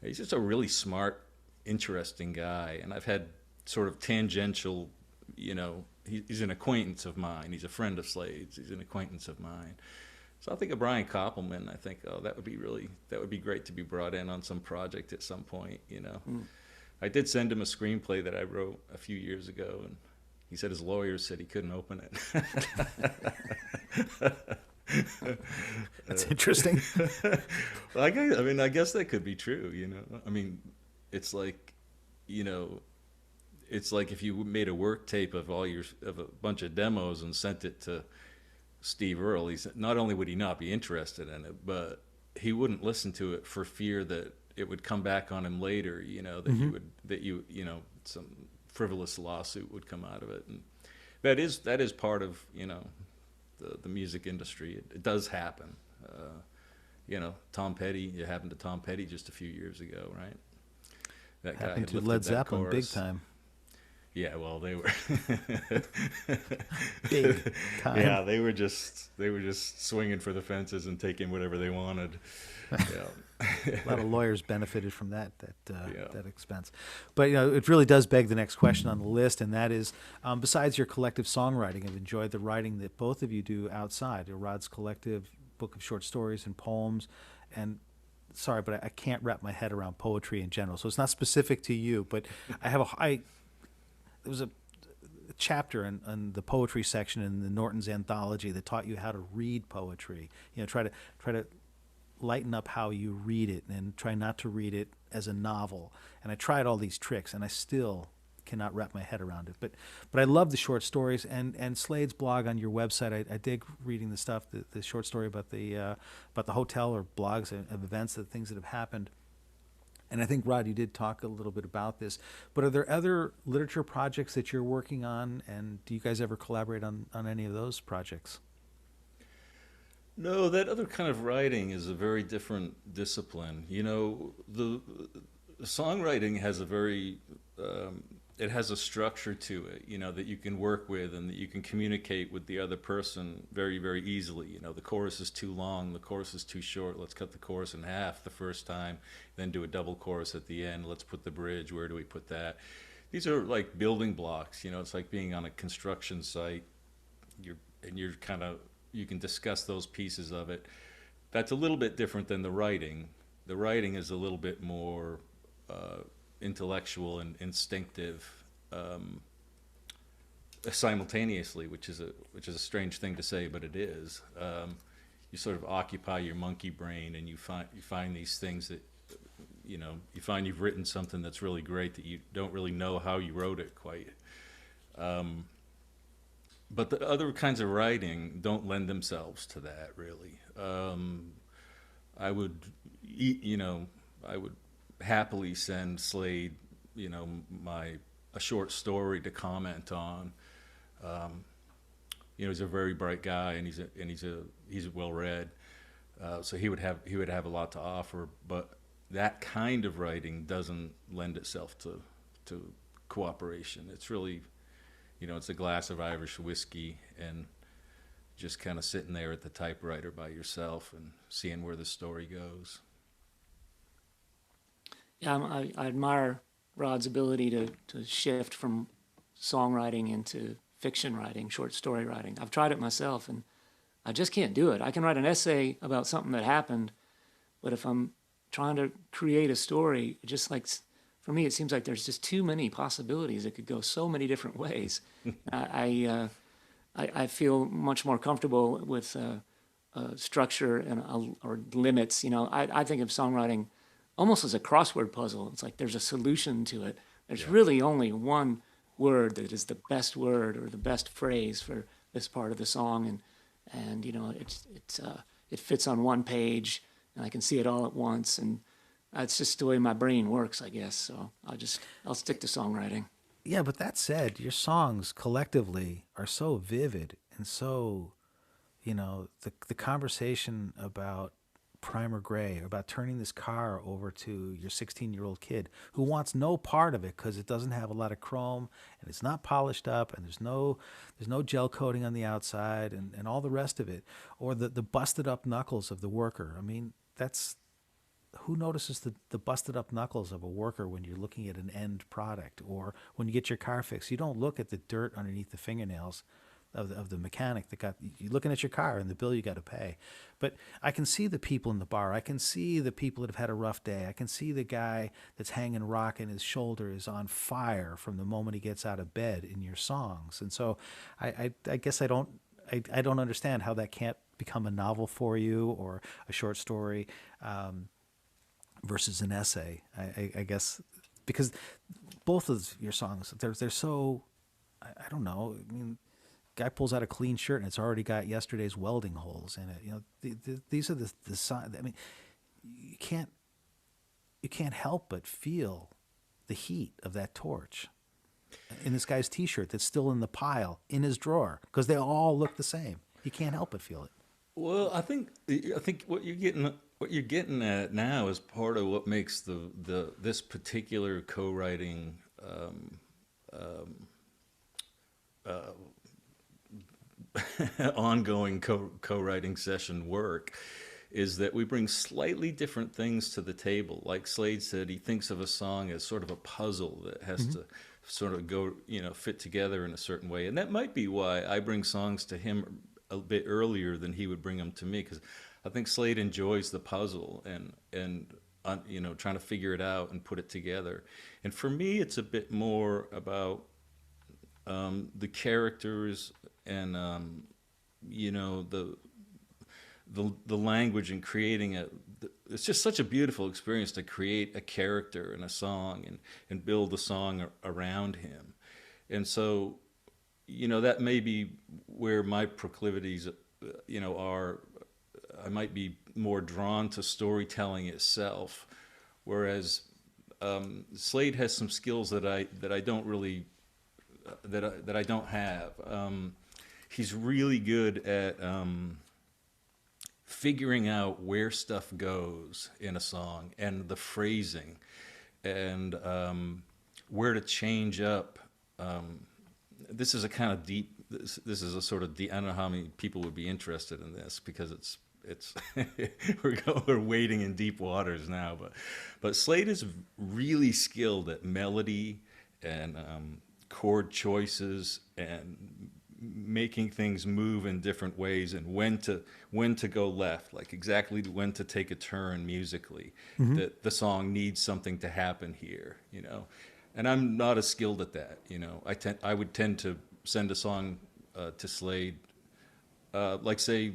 He's just a really smart, interesting guy, and I've had sort of tangential, you know, he's an acquaintance of mine. He's a friend of Slade's. He's an acquaintance of mine. So I think of Brian Koppelman. I think, oh, that would be great to be brought in on some project at some point, you know. I did send him a screenplay that I wrote a few years ago, and he said his lawyers said he couldn't open it. That's interesting. I mean, I guess that could be true, you know. I mean, it's like, you know, it's like if you made a work tape of a bunch of demos and sent it to Steve Earle. Not only would he not be interested in it, but he wouldn't listen to it for fear that it would come back on him later. You know, that you know, some frivolous lawsuit would come out of it, and that is part of, you know, the music industry. It does happen. You know, Tom Petty. It happened to Tom Petty just a few years ago, right? that guy Happened had to lifted Led that Zeppelin big chorus. time. Yeah, well, they were. Big time. Yeah, they were just swinging for the fences and taking whatever they wanted. Yeah, A lot of lawyers benefited from Yeah. that expense. But it really does beg the next question on the list, and that is, besides your collective songwriting, I've enjoyed the writing that both of you do outside. Rod's collective book of short stories and poems, and sorry, but I can't wrap my head around poetry in general. So it's not specific to you, but there was a chapter in the poetry section in the Norton's anthology that taught you how to read poetry. Try to lighten up how you read it and try not to read it as a novel. And I tried all these tricks, and I still cannot wrap my head around it. But I love the short stories and Slade's blog on your website. I dig reading the stuff, the short story about the hotel, or blogs of events, the things that have happened. And I think, Rod, you did talk a little bit about this, but are there other literature projects that you're working on, and do you guys ever collaborate on any of those projects? No, that other kind of writing is a very different discipline. The songwriting has a very it has a structure to it, that you can work with and that you can communicate with the other person very, very easily. The chorus is too long, the chorus is too short. Let's cut the chorus in half the first time, then do a double chorus at the end. Let's put the bridge. Where do we put that? These are like building blocks. It's like being on a construction site. You're kind of, you can discuss those pieces of it. That's a little bit different than the writing. The writing is a little bit more intellectual and instinctive simultaneously, which is a strange thing to say, but it is. You sort of occupy your monkey brain, and you find these things that you find you've written something that's really great that you don't really know how you wrote it quite. But the other kinds of writing don't lend themselves to that, really. I would, I would happily send Slade, a short story to comment on. He's a very bright guy, and he's well read, so he would have a lot to offer. But that kind of writing doesn't lend itself to cooperation. It's really, it's a glass of Irish whiskey and just kind of sitting there at the typewriter by yourself and seeing where the story goes. Yeah, I admire Rod's ability to shift from songwriting into fiction writing, short story writing. I've tried it myself, and I just can't do it. I can write an essay about something that happened, but if I'm trying to create a story, for me, it seems like there's just too many possibilities. It could go so many different ways. I feel much more comfortable with structure or limits. I think of songwriting almost as a crossword puzzle. It's like there's a solution to it. There's really only one word that is the best word or the best phrase for this part of the song, and it fits on one page, and I can see it all at once, and that's just the way my brain works, I guess. So I'll stick to songwriting. Yeah, but that said, your songs collectively are so vivid and so, the conversation about Primer Gray, about turning this car over to your 16-year-old kid who wants no part of it because it doesn't have a lot of chrome and it's not polished up and there's no gel coating on the outside and all the rest of it, or the busted up knuckles of the worker. I mean, who notices the busted up knuckles of a worker when you're looking at an end product, or when you get your car fixed? You don't look at the dirt underneath the fingernails of the mechanic you're looking at your car and the bill you got to pay. But I can see the people in the bar. I can see the people that have had a rough day. I can see the guy that's hanging rock and his shoulder is on fire from the moment he gets out of bed in your songs. And so I guess I don't understand how that can't become a novel for you, or a short story, versus an essay. I guess because both of your songs, they're so, I don't know. I mean, guy pulls out a clean shirt and it's already got yesterday's welding holes in it. These are the signs. I mean, you can't help but feel the heat of that torch in this guy's T-shirt that's still in the pile in his drawer, because they all look the same. You can't help but feel it. Well, I think what you're getting what you're getting at now is part of what makes the this particular co-writing ongoing co-writing session work, is that we bring slightly different things to the table. Like Slade said, he thinks of a song as sort of a puzzle that has to sort of go, fit together in a certain way. And that might be why I bring songs to him a bit earlier than he would bring them to me, because I think Slade enjoys the puzzle and trying to figure it out and put it together. And for me, it's a bit more about the characters and the language and creating it. It's just such a beautiful experience to create a character in a song and build a song around him. And so, that may be where my proclivities, are. I might be more drawn to storytelling itself, whereas Slade has some skills that I don't really that I don't have. He's really good at figuring out where stuff goes in a song and the phrasing and where to change up. This is a kind of deep. This is a sort of deep. I don't know how many people would be interested in this, because it's we're wading in deep waters now. But Slade is really skilled at melody and chord choices and making things move in different ways, and when to go left, like exactly when to take a turn musically. That the song needs something to happen here, and I'm not as skilled at that. I would tend to send a song to Slade, like say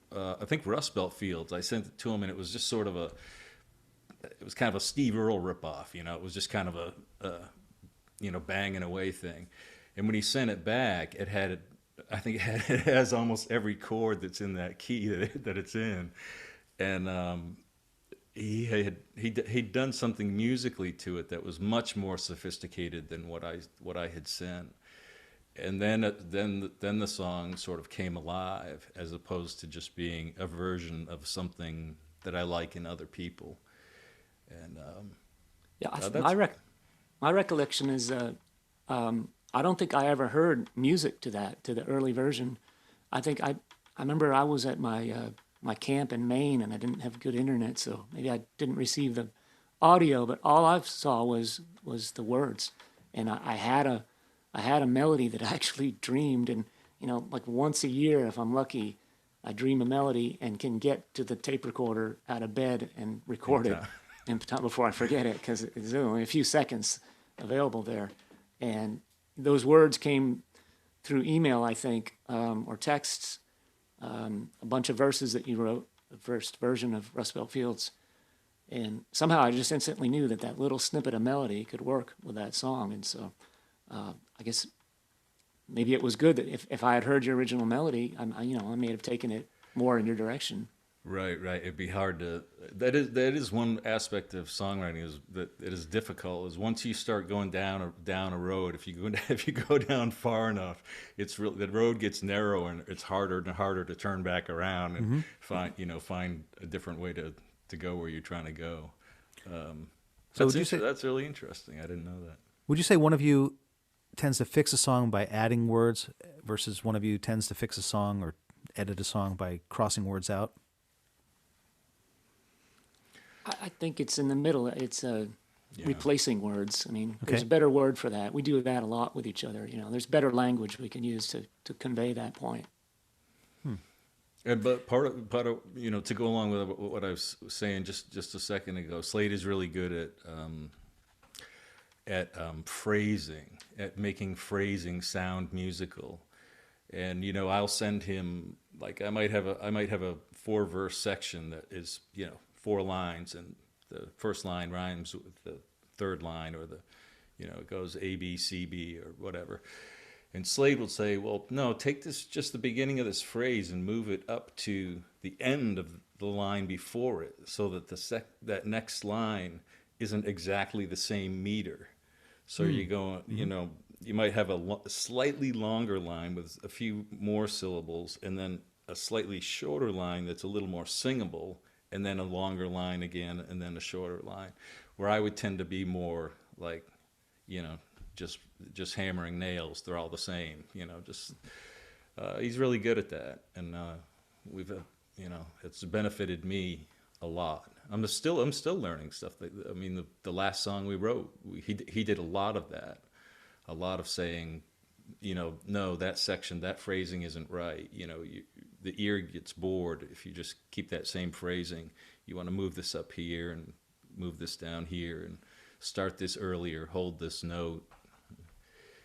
I think Rust Belt Fields. I sent it to him, and it was just sort of it was kind of a Steve Earle ripoff. It was just kind of a banging away thing. And when he sent it back, I think it has almost every chord that's in that key that it's in. And he'd done something musically to it that was much more sophisticated than what I had sent. And then the song sort of came alive, as opposed to just being a version of something that I like in other people. And my recollection is I don't think I ever heard music to the early version. I think I remember I was at my camp in Maine, and I didn't have good internet, so maybe I didn't receive the audio, but all I saw was the words. And I had a melody that I actually dreamed, and like once a year, if I'm lucky, I dream a melody and can get to the tape recorder out of bed and record it in time before I forget it, because there's only a few seconds available there. And those words came through email, I think, or texts, a bunch of verses that you wrote, the first version of Rust Belt Fields. And somehow I just instantly knew that little snippet of melody could work with that song. And so I guess maybe it was good that if I had heard your original melody, I may have taken it more in your direction. Right. It'd be hard to. That is one aspect of songwriting is that it is difficult. Is once you start going down a road, if you go down far enough, the road gets narrow, and it's harder and harder to turn back around and find a different way to go where you're trying to go. So would you say that's really interesting? I didn't know that. Would you say one of you tends to fix a song by adding words versus one of you tends to fix a song or edit a song by crossing words out? I think it's in the middle. It's replacing words. I mean, there's a better word for that. We do that a lot with each other. There's better language we can use to convey that point. But part of to go along with what I was saying just a second ago, Slade is really good at phrasing, at making phrasing sound musical. And I'll send him, like, I might have a 4-verse section that is 4 lines, and the first line rhymes with the third line, or it goes A, B, C, B, or whatever. And Slade will say, well, no, take just the beginning of this phrase and move it up to the end of the line before it, so that that next line isn't exactly the same meter. So you go, you might have a slightly longer line with a few more syllables, and then a slightly shorter line that's a little more singable, and then a longer line again, and then a shorter line. Where I would tend to be more like, you know, just hammering nails. They're all the same, you know. Just he's really good at that, and we've you know, it's benefited me a lot. I'm still learning stuff. I mean, the last song we wrote, he did a lot of that, a lot of saying, you know, no, that section, that phrasing isn't right. You know, the ear gets bored if you just keep that same phrasing. You want to move this up here and move this down here and start this earlier, hold this note.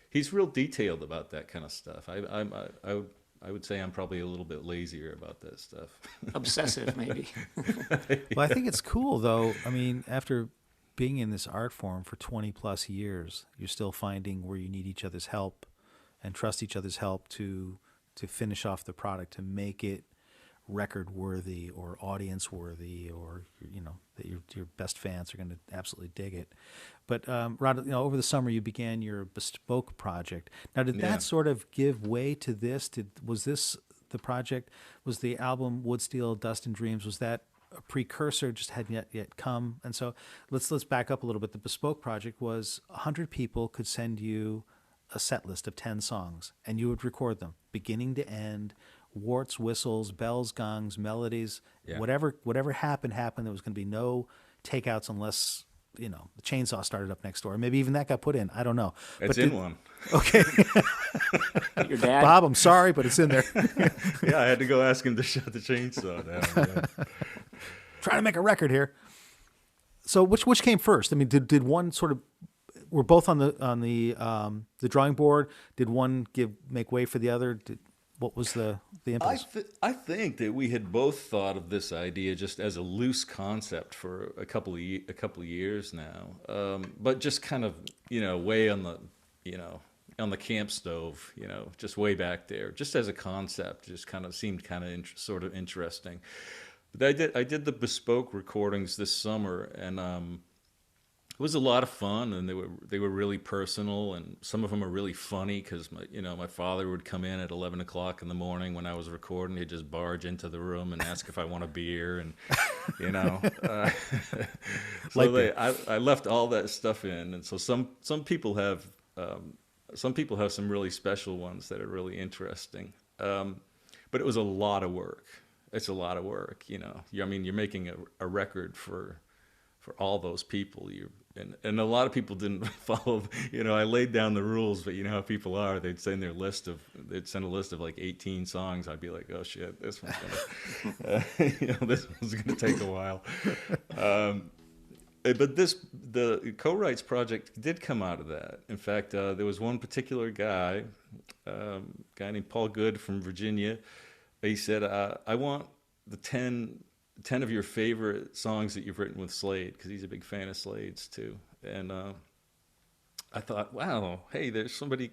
He's real detailed about that kind of stuff. I would say I'm probably a little bit lazier about that stuff. Obsessive, maybe. Well, I think it's cool, though. I mean, after being in this art form for 20 plus years, you're still finding where you need each other's help and trust each other's help to finish off the product, to make it record worthy or audience worthy, or, you know, that your best fans are going to absolutely dig it. But Rod, you know, over the summer you began your Bespoke project. Now, did Yeah. that sort of give way to this? Was this the project? Was the album Wood, Steel, Dust and Dreams, was that a precursor, just hadn't yet come? And so let's back up a little bit. The Bespoke project was 100 people could send you a set list of 10 songs, and you would record them beginning to end, warts, whistles, bells, gongs, melodies, Yeah. whatever happened. There was going to be no takeouts unless, you know, the chainsaw started up next door. Maybe even that got put in. I don't know. It's in one. Okay. Your dad. Bob, I'm sorry, but it's in there. Yeah, I had to go ask him to shut the chainsaw down. Yeah. Trying to make a record here. So which came first? I mean, did one sort of, were both on the drawing board? Did one make way for the other? What was the impetus? I think that we had both thought of this idea just as a loose concept for a couple of years now, but just kind of, you know, way on the, you know, on the camp stove, you know, just way back there, just as a concept, just kind of seemed kind of sort of interesting. But I did the Bespoke recordings this summer, and it was a lot of fun, and they were really personal, and some of them are really funny because my father would come in at 11 o'clock in the morning when I was recording. He'd just barge into the room and ask if I want a beer, and you know, so I left all that stuff in, and so some people have some really special ones that are really interesting, but it was a lot of work. It's a lot of work, you know. I mean, you're making a record for all those people. And a lot of people didn't follow, you know, I laid down the rules, but you know how people are. They'd send a list of like 18 songs. I'd be like, oh shit, this one's gonna, this one's gonna take a while. But the co-writes project did come out of that. In fact, there was one particular guy named Paul Good from Virginia. He said, I want the 10 of your favorite songs that you've written with Slade, because he's a big fan of Slade's too. And I thought, wow, hey, there's somebody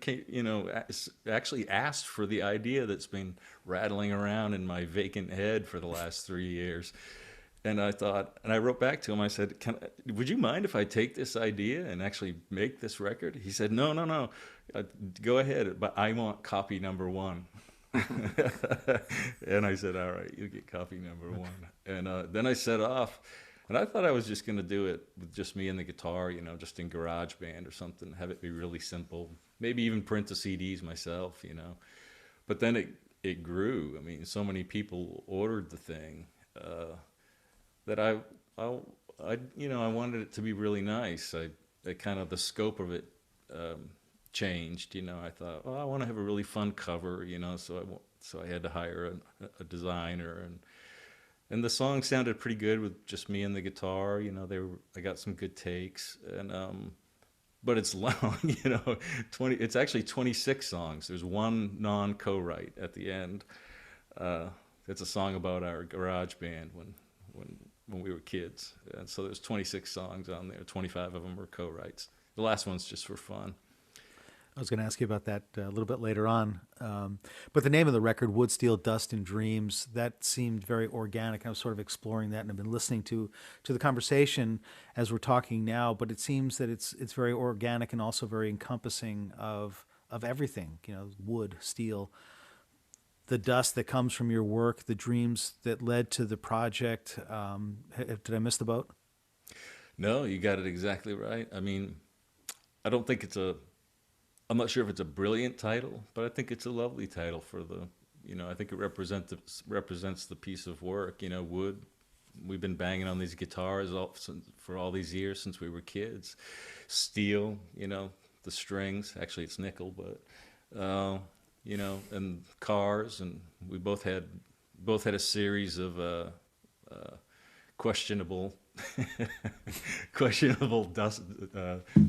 actually asked for the idea that's been rattling around in my vacant head for the last 3 years. And I thought, and I wrote back to him. I said, would you mind if I take this idea and actually make this record? He said, no, go ahead, but I want copy number 1. And I said, all right, you get copy number 1. And then I set off, and I thought I was just going to do it with just me and the guitar, you know, just in GarageBand or something, have it be really simple, maybe even print the CDs myself, you know. But then it grew. I mean, so many people ordered the thing that I wanted it to be really nice. I kind of, the scope of it changed, you know. I thought, I want to have a really fun cover, you know, so I had to hire a designer, and the song sounded pretty good with just me and the guitar, you know. I got some good takes, and but it's long, you know. It's actually 26 songs. There's one non-co-write at the end. It's a song about our garage band when we were kids, and so there's 26 songs on there. 25 of them were co-writes. The last one's just for fun. I was going to ask you about that a little bit later on. But the name of the record, Wood, Steel, Dust, and Dreams, that seemed very organic. I was sort of exploring that, and I've been listening to the conversation as we're talking now, but it seems that it's very organic and also very encompassing of everything, you know, wood, steel. the dust that comes from your work, the dreams that led to the project. Did I miss the boat? No, you got it exactly right. I mean, I don't think I'm not sure if it's a brilliant title, but I think it's a lovely title for I think it represents the piece of work, wood. We've been banging on these guitars for all these years since we were kids. Steel, the strings, actually it's nickel, but, and cars, and we both had a series of, questionable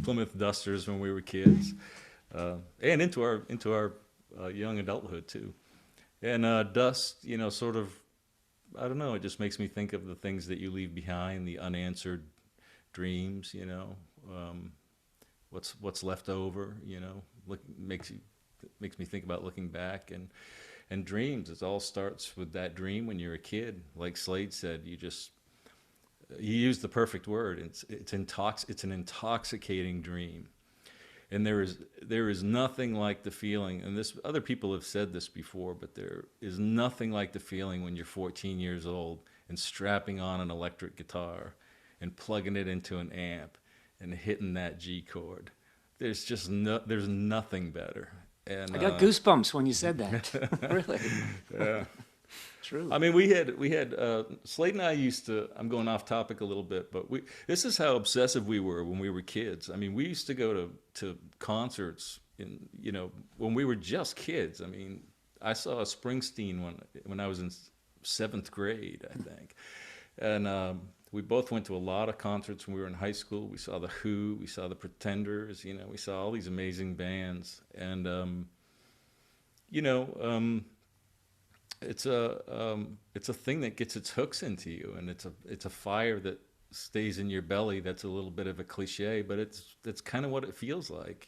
Plymouth Dusters when we were kids, and into our young adulthood too. And dust, sort of, I don't know. It just makes me think of the things that you leave behind, the unanswered dreams. What's left over. Makes me think about looking back and dreams. It all starts with that dream when you're a kid. Like Slade said, you used the perfect word. It's an intoxicating dream, and there is nothing like the feeling. And this other people have said this before, but there is nothing like the feeling when you're 14 years old and strapping on an electric guitar and plugging it into an amp and hitting that G chord. There's nothing better. And I got goosebumps when you said that. Really. Yeah. True. I mean, we had Slade and I used to. I'm going off topic a little bit, but this is how obsessive we were when we were kids. I mean, we used to go to concerts when we were just kids. I mean, I saw a Springsteen when I was in 7th grade, I think, and we both went to a lot of concerts when we were in high school. We saw the Who, we saw the Pretenders. We saw all these amazing bands, and it's a thing that gets its hooks into you, and it's a fire that stays in your belly. That's a little bit of a cliche, but that's kind of what it feels like,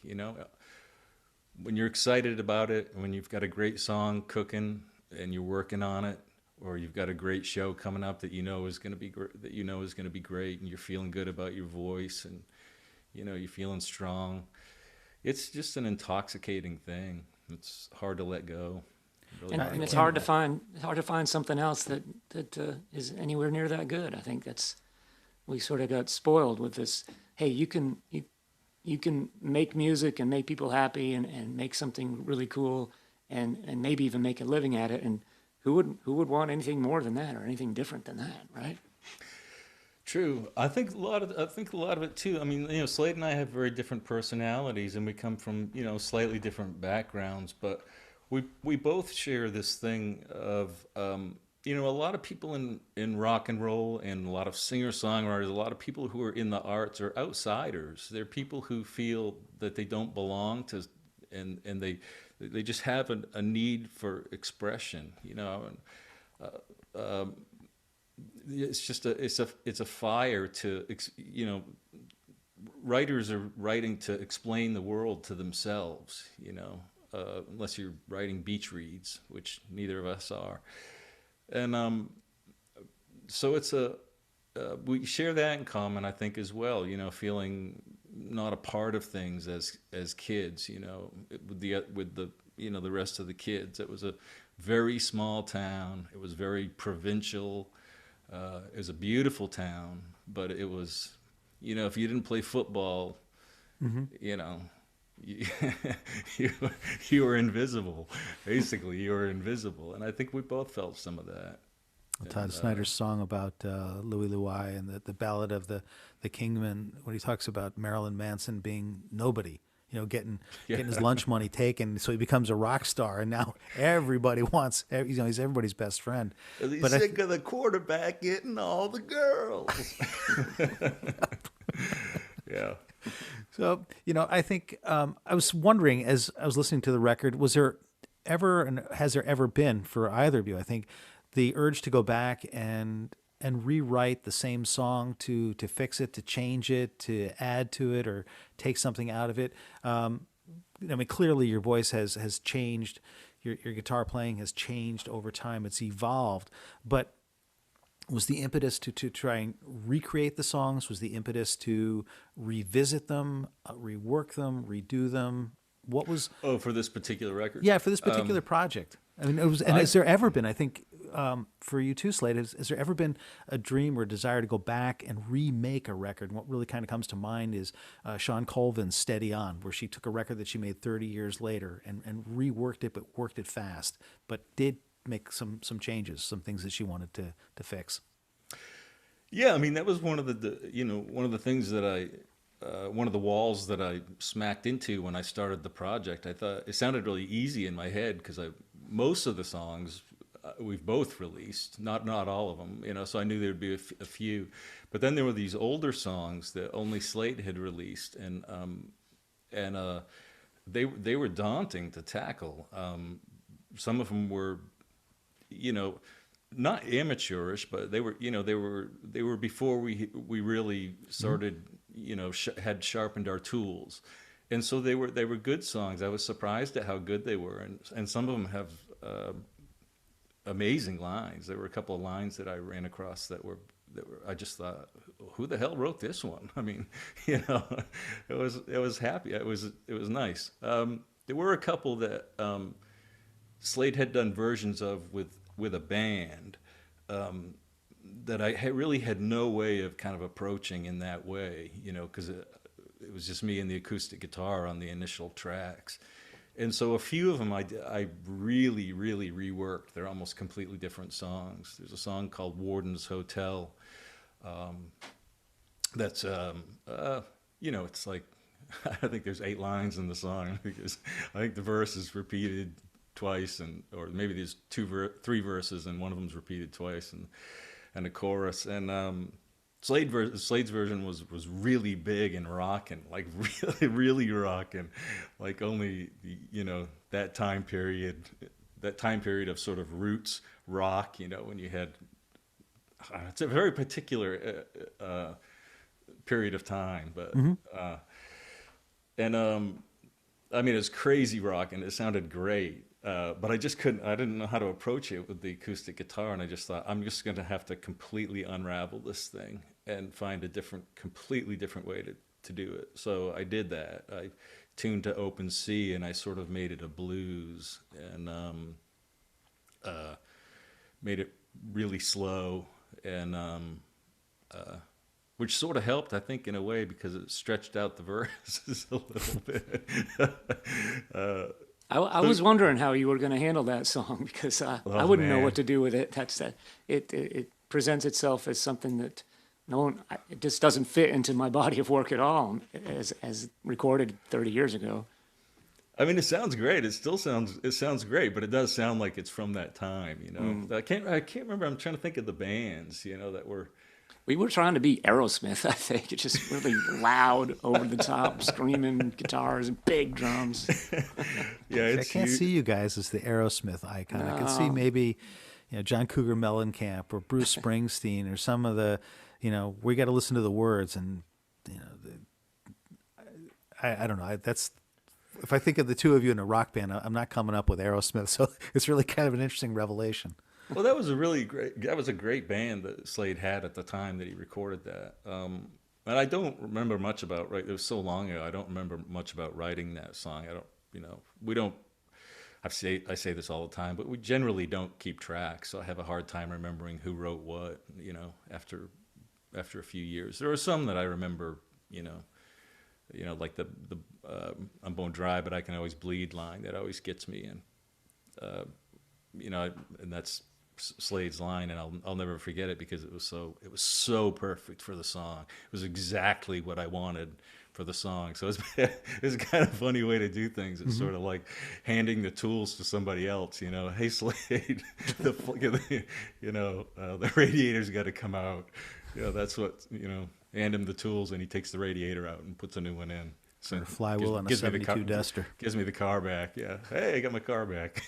when you're excited about it, when you've got a great song cooking and you're working on it, or you've got a great show coming up that is going to be great, and you're feeling good about your voice, and you're feeling strong. It's just an intoxicating thing. It's hard to let go. Really And it's hard to find something else that is anywhere near that good. I think we sort of got spoiled with this. Hey, you can make music and make people happy and make something really cool and maybe even make a living at it. And who would want anything more than that or anything different than that, right? True. I think a lot of it too. I mean, Slade and I have very different personalities, and we come from slightly different backgrounds, but we both share this thing of a lot of people in rock and roll, and a lot of singer-songwriters, a lot of people who are in the arts are outsiders. They're people who feel that they don't belong to, and they just have a need for expression, and it's a fire to, writers are writing to explain the world to themselves, unless you're writing beach reads, which neither of us are. And so we share that in common, I think, as well, feeling not a part of things as kids, with the rest of the kids. It was a very small town. It was very provincial. It was a beautiful town, but it was, if you didn't play football, you were invisible. Basically, you were invisible, and I think we both felt some of that. Todd Snyder's song about Louie Louie and the ballad of the Kingman, when he talks about Marilyn Manson being nobody, getting his lunch money taken, so he becomes a rock star, and now everybody wants, he's everybody's best friend. He's sick of the quarterback getting all the girls. Yeah. So, I think I was wondering, as I was listening to the record, was there ever, and has there ever been for either of you, I think, the urge to go back and rewrite the same song to fix it, to change it, to add to it, or take something out of it? Clearly your voice has changed, your guitar playing has changed over time, it's evolved, but was the impetus to try and recreate the songs? Was the impetus to revisit them, rework them, redo them? What was... Oh, for this particular record? Yeah, for this particular project. I mean, and has there ever been? I think for you too, Slade, has there ever been a dream or desire to go back and remake a record? And what really kind of comes to mind is Sean Colvin's "Steady On," where she took a record that she made 30 years later and reworked it, but worked it fast, but did make some changes, some things that she wanted to fix. Yeah, I mean that was one of one of the things that one of the walls that I smacked into when I started the project. I thought it sounded really easy in my head because most of the songs we've both released, not all of them, so I knew there'd be a few, but then there were these older songs that only Slade had released, and they were daunting to tackle. Some of them were, not amateurish, but they were before we really started, had sharpened our tools, and so they were good songs. I was surprised at how good they were, and some of them have amazing lines. There were a couple of lines that I ran across that were I just thought, who the hell wrote this one? I mean, it was happy. It was nice. There were a couple that Slade had done versions of with a band that I really had no way of kind of approaching in that way, because it was just me and the acoustic guitar on the initial tracks. And so a few of them I really, really reworked. They're almost completely different songs. There's a song called Warden's Hotel that's, it's like, I think there's 8 lines in the song because I think the verse is repeated twice, or maybe there's 3 verses and one of them's repeated twice, and a chorus. And Slade's version was really big and rocking, like really, really rocking, like only that time period of sort of roots rock, when you had it's a very particular period of time, but I mean it's crazy rock and it sounded great. But I didn't know how to approach it with the acoustic guitar, and I just thought, I'm just going to have to completely unravel this thing and find a completely different way to do it. So I did that. I tuned to open C, and I sort of made it a blues, and made it really slow, and which sort of helped, I think, in a way, because it stretched out the verses a little bit. I was wondering how you were going to handle that song because I wouldn't know what to do with it. It presents itself as something that it just doesn't fit into my body of work at all, as recorded 30 years ago. I mean, it sounds great. It sounds great, but it does sound like it's from that time. I can't remember. I'm trying to think of the bands, that were. We were trying to be Aerosmith, I think. It's just really loud, over the top, screaming guitars and big drums. Yeah, I can't see you guys as the Aerosmith icon. No. I can see maybe, John Cougar Mellencamp or Bruce Springsteen or some of the, we got to listen to the words, and I don't know. That's if I think of the two of you in a rock band, I'm not coming up with Aerosmith. So it's really kind of an interesting revelation. Well, that was a great band that Slade had at the time that he recorded that. And I don't remember much about, it was so long ago, I don't remember much about writing that song. I say this all the time, but we generally don't keep track, so I have a hard time remembering who wrote what, after a few years. There are some that I remember, like the I'm Bone Dry, but I Can Always Bleed line that always gets me, and and that's Slade's line, and I'll never forget it because it was so perfect for the song. It was exactly what I wanted for the song. So it's kind of a funny way to do things. It's sort of like handing the tools to somebody else. Hey Slade, the radiator's got to come out. That's what hand him the tools, and he takes the radiator out and puts a new one in. So a flywheel on a 72 Duster. Gives me the car back. Yeah. Hey, I got my car back.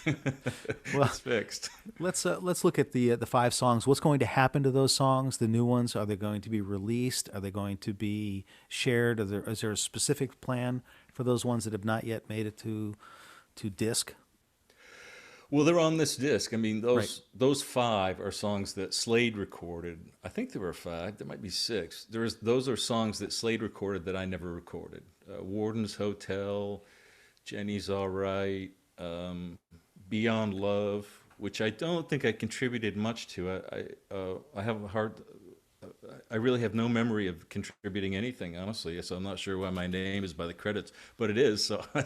Well, it's fixed. Let's look at the 5 songs. What's going to happen to those songs? The new ones, are they going to be released? Are they going to be shared? Is there a specific plan for those ones that have not yet made it to disc? Well, they're on this disc. I mean, those 5 are songs that Slade recorded. I think there were 5. There might be 6. Those are songs that Slade recorded that I never recorded. Warden's Hotel, Jenny's All Right, Beyond Love, which I don't think I contributed much to. I have a hard. I really have no memory of contributing anything, honestly. So I'm not sure why my name is by the credits, but it is. So I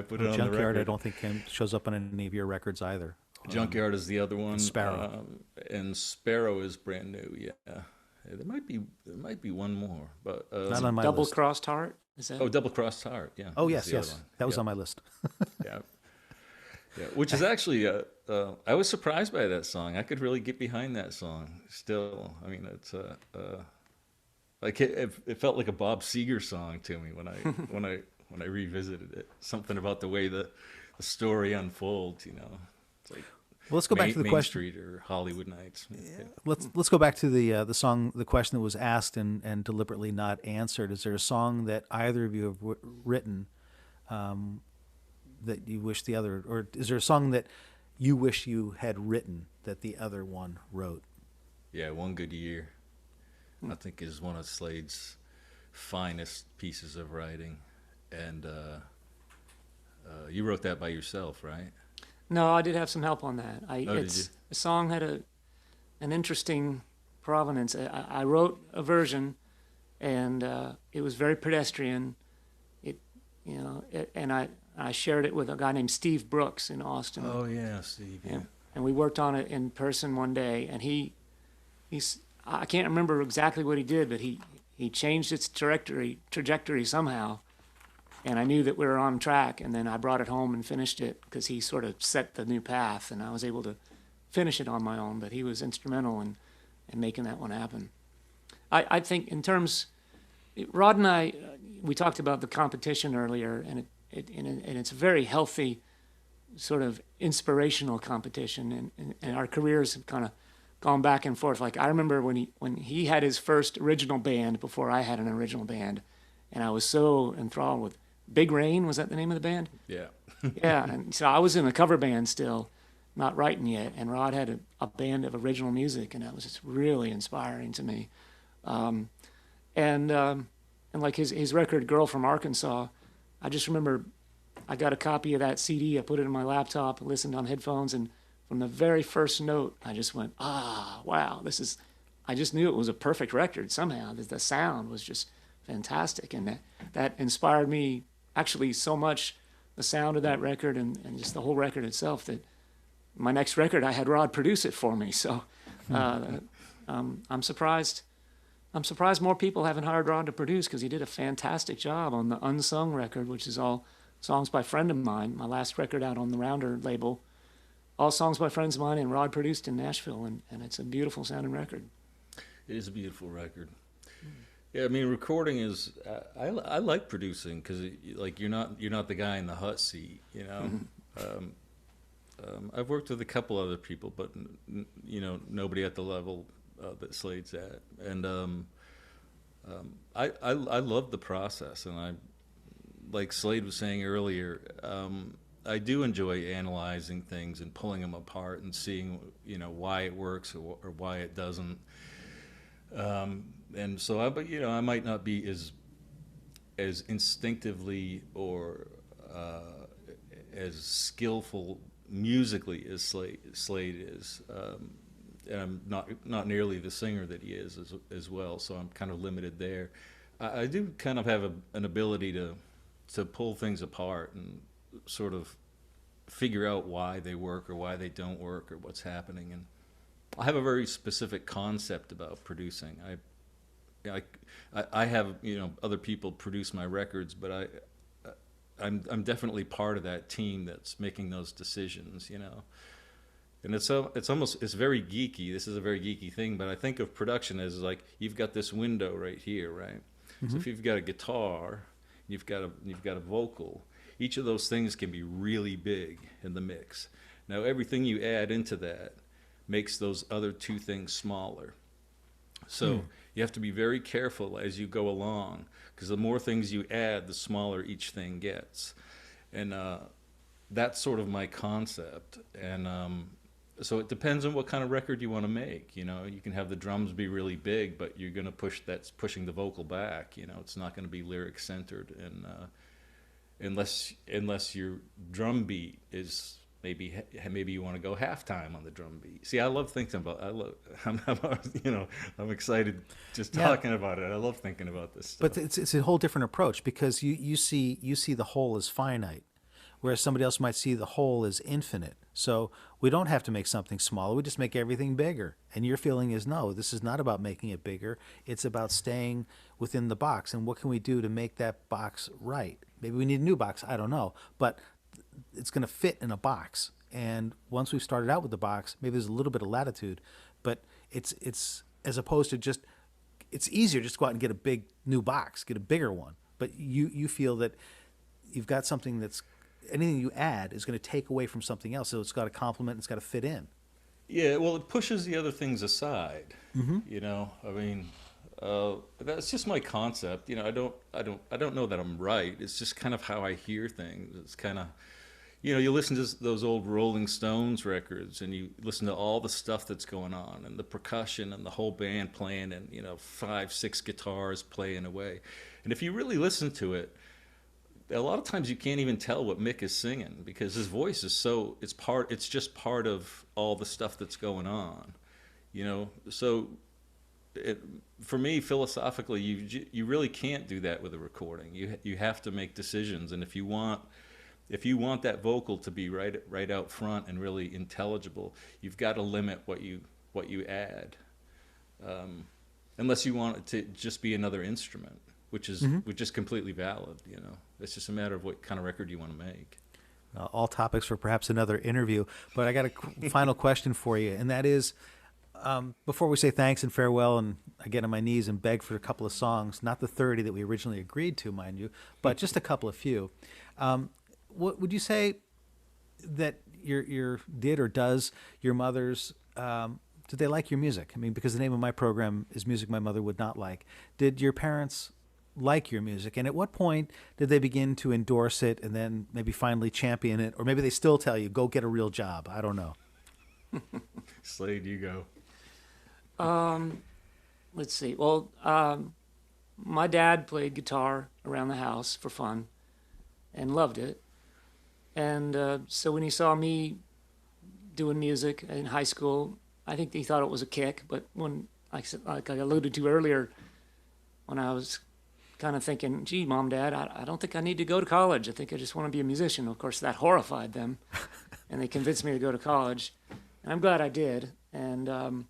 put it Well, on the Junkyard, I record. don't think shows up on any of your records either. Junkyard is the other one. Sparrow. And Sparrow is brand new. Yeah, there might be one more, but Not on my Double list. Crossed Heart. Is that? oh, Double Crossed Heart. Yeah. Oh is yes, the other yes, one. that was Yeah. on my list. Yeah. Yeah, which is actually, I was surprised by that song. I could really get behind that song still. I mean, it's like it felt like a Bob Seger song to me when I revisited it. Something about the way the story unfolds, you know. It's like Well, let's go back to the Main question. Street or Hollywood Nights. Yeah. Let's go back to the song, the question that was asked and deliberately not answered. Is there a song that either of you have written that you wish the other, or is there a song that you wish you had written that the other one wrote? Yeah, One Good Year, I think, is one of Slade's finest pieces of writing. And you wrote that by yourself, right? No, I did have some help on that. Oh, did It's you? the song had an interesting provenance. I wrote a version, and it was very pedestrian. And I shared it with a guy named Steve Brooks in Austin. Oh, yeah, Steve. Yeah. And we worked on it in person one day, and he's I can't remember exactly what he did, but he changed its trajectory somehow, and I knew that we were on track. And then I brought it home and finished it because he sort of set the new path, and I was able to finish it on my own. But he was instrumental in making that one happen. I think in terms, Rod and I, we talked about the competition earlier, and it's a very healthy sort of inspirational competition, and our careers have kind of gone back and forth. Like I remember when he had his first original band before I had an original band, and I was so enthralled with Big Rain. Was that the name of the band? Yeah. Yeah, and so I was in a cover band still, not writing yet, and Rod had a band of original music, and that was just really inspiring to me. And like his record "Girl from Arkansas," I just remember I got a copy of that CD. I put it in my laptop, listened on headphones, and from the very first note, I just went, wow, this is. I just knew it was a perfect record somehow. The sound was just fantastic, and that inspired me actually so much. The sound of that record and just the whole record itself, that my next record I had Rod produce it for me. So I'm surprised. I'm surprised more people haven't hired Rod to produce, because he did a fantastic job on the Unsung record, which is all songs by a friend of mine. My last record out on the Rounder label, all songs by friends of mine, and Rod produced in Nashville, and it's a beautiful sounding record. It is a beautiful record. Yeah, I mean, recording is. I like producing because, like, you're not the guy in the hot seat, you know. I've worked with a couple other people, but nobody at the level that Slade's at, and I love the process, and I, like Slade was saying earlier, I do enjoy analyzing things and pulling them apart and seeing why it works or why it doesn't. And so I might not be as instinctively or as skillful musically as Slade is, and I'm not nearly the singer that he is as well. So I'm kind of limited there. I do kind of have an ability to pull things apart and sort of figure out why they work or why they don't work or what's happening. And I have a very specific concept about producing. I have other people produce my records, but I'm definitely part of that team that's making those decisions. And it's very geeky. This is a very geeky thing, but I think of production as like you've got this window right here, right? Mm-hmm. So if you've got a guitar, you've got a vocal. Each of those things can be really big in the mix. Now everything you add into that makes those other two things smaller. So you have to be very careful as you go along, because the more things you add, the smaller each thing gets. And that's sort of my concept. And so it depends on what kind of record you want to make. You can have the drums be really big, but you're going to that's pushing the vocal back. It's not going to be lyric centered, and unless your drum beat is maybe you want to go halftime on the drum beat. See, I love thinking about. I'm excited just Yeah. talking about it. I love thinking about this stuff. But it's a whole different approach because you see the whole as finite, whereas somebody else might see the whole as infinite. So we don't have to make something smaller. We just make everything bigger. And your feeling is no, this is not about making it bigger. It's about staying within the box. And what can we do to make that box right? Maybe we need a new box. I don't know. But it's going to fit in a box. And once we've started out with the box, maybe there's a little bit of latitude, but it's as opposed to just, it's easier just to go out and get a big new box, get a bigger one. But you feel that you've got something that's, anything you add is going to take away from something else. So it's got to complement, it's got to fit in. Yeah, well, it pushes the other things aside. You know, I mean, that's just my concept. You know, I don't know that I'm right. It's just kind of how I hear things. It's kind of, you know, you listen to those old Rolling Stones records, and you listen to all the stuff that's going on, and the percussion, and the whole band playing, and you know, 5, 6 guitars playing away. And if you really listen to it, a lot of times you can't even tell what Mick is singing because his voice is so, it's just part of all the stuff that's going on, you know. So for me, philosophically, you really can't do that with a recording. You have to make decisions, and if you want that vocal to be right out front and really intelligible, you've got to limit what you add, unless you want it to just be another instrument, which is completely valid. You know, it's just a matter of what kind of record you want to make. All topics for perhaps another interview. But I got a final question for you, and that is, before we say thanks and farewell, and I get on my knees and beg for a couple of songs, not the 30 that we originally agreed to, mind you, but just a couple of few. What would you say that your did or does your mother's? Did they like your music? I mean, because the name of my program is Music My Mother Would Not Like. Did your parents like your music, and at what point did they begin to endorse it, and then maybe finally champion it, or maybe they still tell you go get a real job? I don't know. Slade, you go. Let's see. Well, my dad played guitar around the house for fun and loved it. And so when he saw me doing music in high school, I think he thought it was a kick. But when, like I alluded to earlier, when I was kind of thinking, gee, Mom, Dad, I don't think I need to go to college. I think I just want to be a musician. Of course, that horrified them. And they convinced me to go to college. And I'm glad I did. And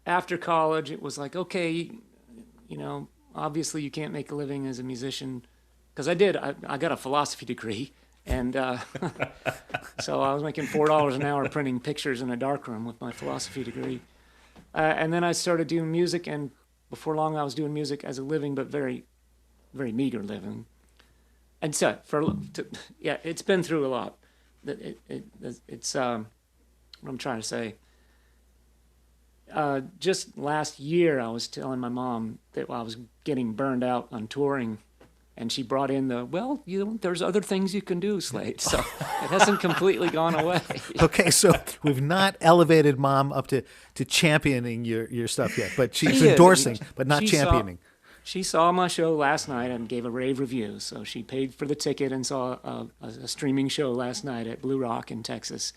after college, it was like, okay, you know, obviously you can't make a living as a musician. Because I did. I got a philosophy degree. And so I was making $4 an hour printing pictures in a darkroom with my philosophy degree. And then I started doing music, and before long I was doing music as a living, but very, very meager living. And so, yeah, it's been through a lot. It's what I'm trying to say. Just last year I was telling my mom that I was getting burned out on touring. And she brought in there's other things you can do, Slade. So it hasn't completely gone away. Okay, so we've not elevated Mom up to championing your stuff yet, but she's She is. endorsing, but not She championing. She saw my show last night and gave a rave review. So she paid for the ticket and saw a streaming show last night at Blue Rock in Texas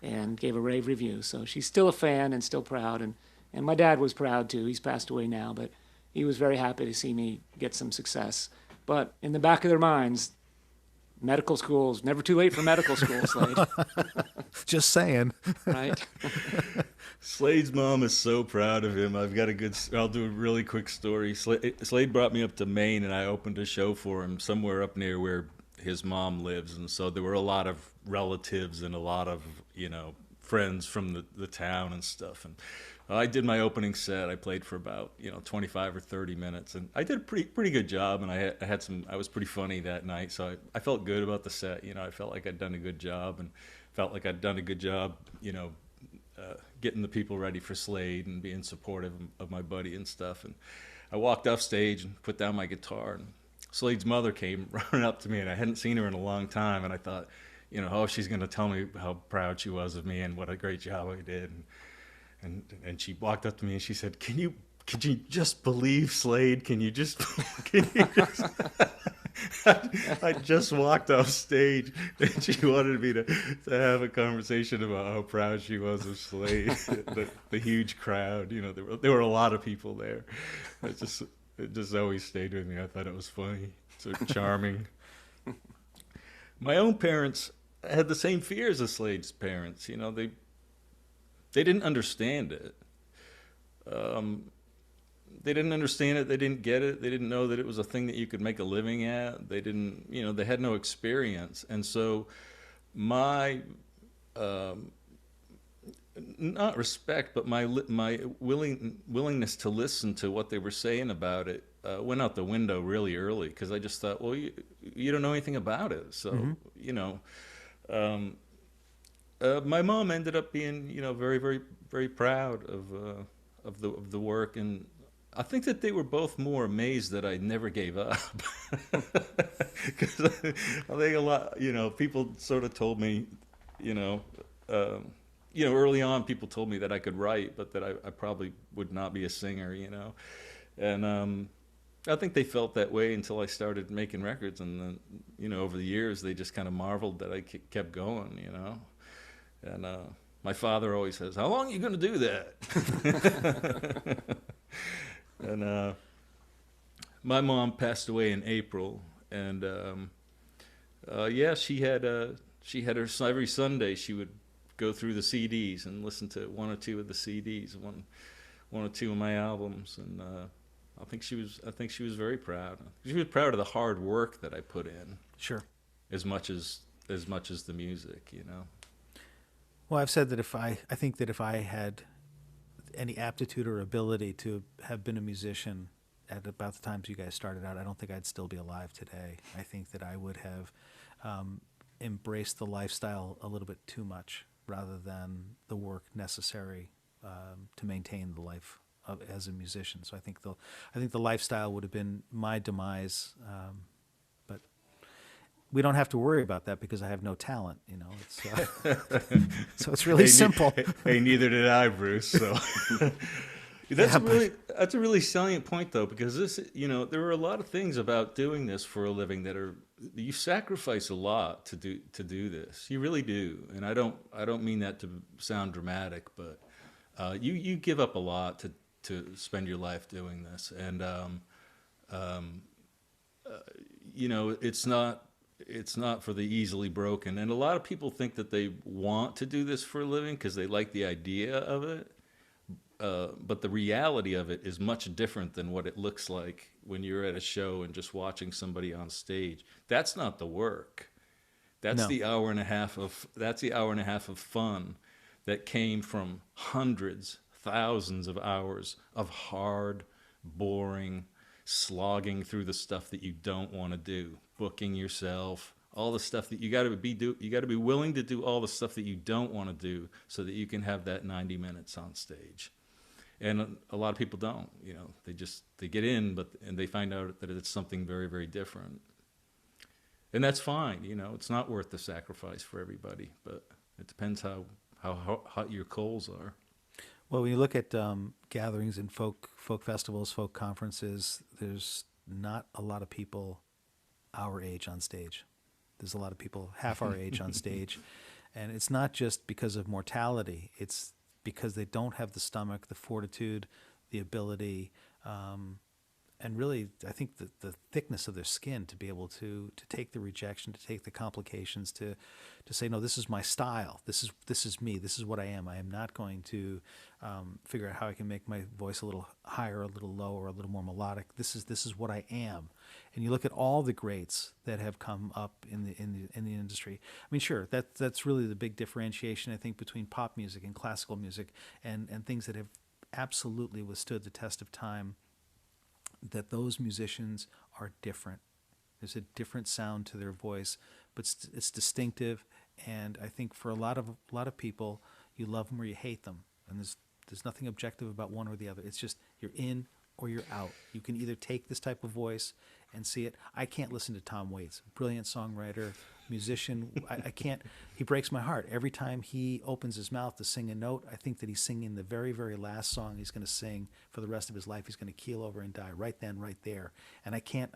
and gave a rave review. So she's still a fan and still proud. And my dad was proud too. He's passed away now, but he was very happy to see me get some success. But in the back of their minds, medical school's never too late for medical school, Slade. Just saying. Right? Slade's mom is so proud of him. I'll do a really quick story. Slade brought me up to Maine, and I opened a show for him somewhere up near where his mom lives. And so there were a lot of relatives and a lot of, you know, friends from the town and stuff. And I did my opening set. I played for about 25 or 30 minutes, and I did a pretty good job. And I was pretty funny that night, so I felt good about the set. I felt like I'd done a good job, and felt like I'd done a good job, getting the people ready for Slade and being supportive of my buddy and stuff. And I walked off stage and put down my guitar, and Slade's mother came running up to me, and I hadn't seen her in a long time, and I thought, she's going to tell me how proud she was of me and what a great job I did. And she walked up to me and she said, "Could you just believe, Slade? Can you just I just walked off stage, and she wanted me to have a conversation about how proud she was of Slade. The huge crowd, you know, there were a lot of people there. It just always stayed with me. I thought it was funny, so charming. My own parents had the same fears as Slade's parents. You know, they didn't understand it. They didn't understand it. They didn't get it. They didn't know that it was a thing that you could make a living at. They didn't, you know, they had no experience. And so my, not respect, but my willingness to listen to what they were saying about it went out the window really early, because I just thought, well, you don't know anything about it. So, you know, my mom ended up being, you know, very, very, very proud of the work, and I think that they were both more amazed that I never gave up. Because I think a lot, you know, people sort of told me, you know, early on people told me that I could write, but that I probably would not be a singer, you know. And I think they felt that way until I started making records, and then, you know, over the years they just kind of marveled that I kept going, you know. And my father always says, "How long are you going to do that?" And my mom passed away in April, and yeah, she had her every Sunday. She would go through the CDs and listen to one or two of the CDs, one or two of my albums, and I think she was very proud. She was proud of the hard work that I put in. Sure. As much as the music, you know. Well, I've said that I think that if I had any aptitude or ability to have been a musician at about the times you guys started out, I don't think I'd still be alive today. I think that I would have embraced the lifestyle a little bit too much rather than the work necessary to maintain the life as a musician. So I think the lifestyle would have been my demise, but we don't have to worry about that because I have no talent, you know. It's, so it's really simple. Hey, neither did I, Bruce. So that's a really salient point, though, because this, you know, there are a lot of things about doing this for a living that you sacrifice a lot to do this. You really do, and I don't mean that to sound dramatic, but you give up a lot to spend your life doing this, and you know, it's not for the easily broken. And a lot of people think that they want to do this for a living because they like the idea of it. But the reality of it is much different than what it looks like when you're at a show and just watching somebody on stage. That's not the work. That's the hour and a half of fun that came from hundreds, thousands of hours of hard, boring, slogging through the stuff that you don't want to do, booking yourself, all the stuff that you got to be willing to do all the stuff that you don't want to do so that you can have that 90 minutes on stage. And a lot of people don't, you know, they get in, and they find out that it's something very, very different. And that's fine, you know, it's not worth the sacrifice for everybody, but it depends how hot your coals are. Well, when you look at gatherings and folk festivals, folk conferences, there's not a lot of people our age on stage. There's a lot of people half our age on stage. And it's not just because of mortality. It's because they don't have the stomach, the fortitude, the ability, and really, I think the thickness of their skin to be able to take the rejection, to take the complications, to say, no, this is my style. This is me. This is what I am. I am not going to figure out how I can make my voice a little higher, a little lower, a little more melodic. This is what I am. And you look at all the greats that have come up in the industry. I mean, sure, that's really the big differentiation, I think, between pop music and classical music and things that have absolutely withstood the test of time. That those musicians are different. There's a different sound to their voice, but it's distinctive. And I think for a lot of people, you love them or you hate them, and there's nothing objective about one or the other. It's just you're in or you're out. You can either take this type of voice and see it. I can't listen to Tom Waits, brilliant songwriter, musician. I can't. He breaks my heart every time he opens his mouth to sing a note. I think that he's singing the very, very last song he's going to sing for the rest of his life. He's going to keel over and die right then, right there. And I can't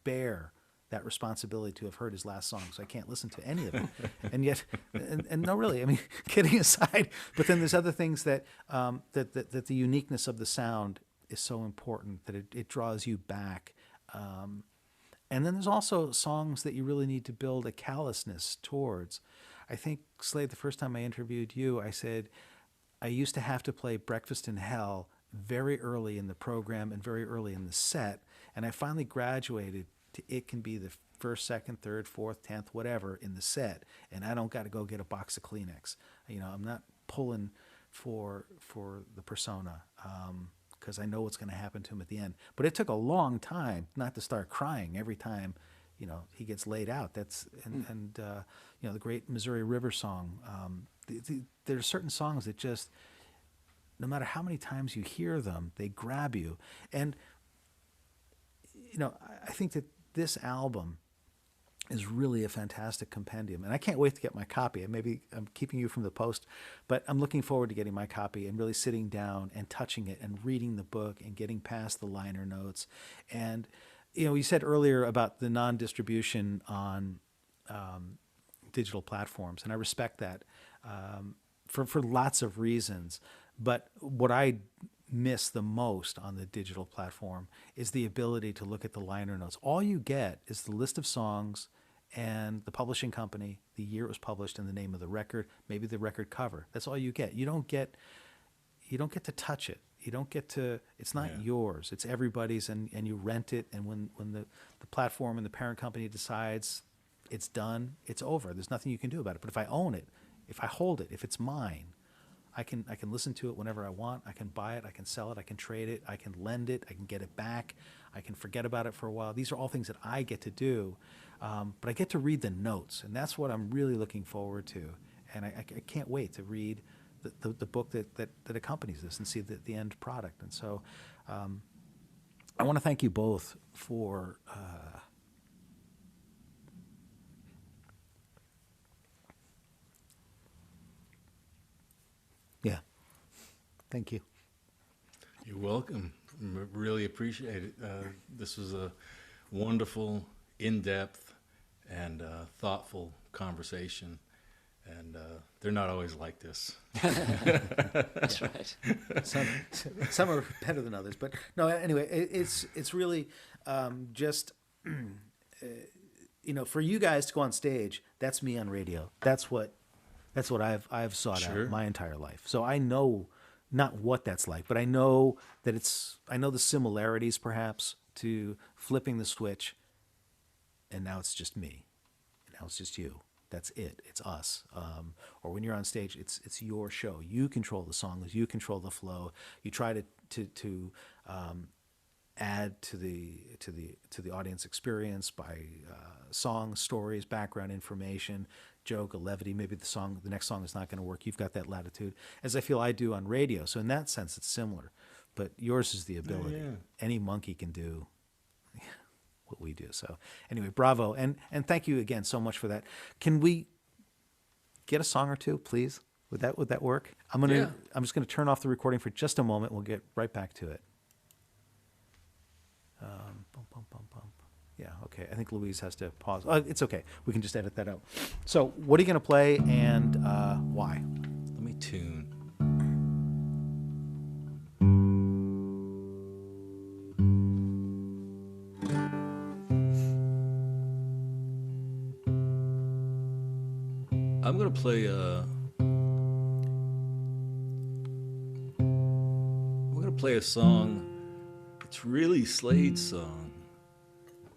bear that responsibility to have heard his last song, so I can't listen to any of it. And yet, and no, really, I mean, kidding aside, but then there's other things that that the uniqueness of the sound is so important that it draws you back. And then there's also songs that you really need to build a callousness towards. I think, Slade, the first time I interviewed you, I said, I used to have to play Breakfast in Hell very early in the program and very early in the set. And I finally graduated to it can be the first, second, third, fourth, 10th, whatever in the set. And I don't got to go get a box of Kleenex. You know, I'm not pulling for the persona because I know what's going to happen to him at the end. But it took a long time not to start crying every time, you know, he gets laid out. That's and you know, the great Missouri River song. There are certain songs that just, no matter how many times you hear them, they grab you. And you know, I think that this album is really a fantastic compendium, and I can't wait to get my copy. And maybe I'm keeping you from the post, but I'm looking forward to getting my copy and really sitting down and touching it and reading the book and getting past the liner notes. And you know, you said earlier about the non-distribution on digital platforms, and I respect that for lots of reasons. But what I miss the most on the digital platform is the ability to look at the liner notes. All you get is the list of songs and the publishing company, the year it was published, and the name of the record, maybe the record cover. That's all you get. You don't get to touch it. You don't get to, it's not yours. It's everybody's, and you rent it, and when the platform and the parent company decides it's done, it's over. There's nothing you can do about it. But if I own it, if I hold it, if it's mine, I can listen to it whenever I want. I can buy it. I can sell it. I can trade it. I can lend it. I can get it back. I can forget about it for a while. These are all things that I get to do, but I get to read the notes, and that's what I'm really looking forward to. And I can't wait to read the book that accompanies this and see the end product. And so I want to thank you both for yeah. Thank you. You're welcome. Really appreciate it. This was a wonderful, in-depth, and thoughtful conversation. And they're not always like this. That's right. Some are better than others, but no. Anyway, it's really just you know, for you guys to go on stage, that's me on radio. That's what I've sought out my entire life. So I know not what that's like, but I know that I know the similarities perhaps to flipping the switch, and now it's just me. Now it's just you. That's it. It's us. Or when you're on stage, it's your show. You control the songs. You control the flow. You try to add to the audience experience by songs, stories, background information, joke, a levity. Maybe the next song is not going to work. You've got that latitude, as I feel I do on radio. So in that sense, it's similar. But yours is the ability. Yeah. Any monkey can do what we do. So anyway, bravo. And thank you again so much for that. Can we get a song or two, please? Would that work? I'm just gonna turn off the recording for just a moment. We'll get right back to it. Bum, bum, bum, bum. Yeah, okay. I think Louise has to pause. It's okay. We can just edit that out. So what are you gonna play, and why? Let me tune. I'm gonna play a song. It's really Slade's song,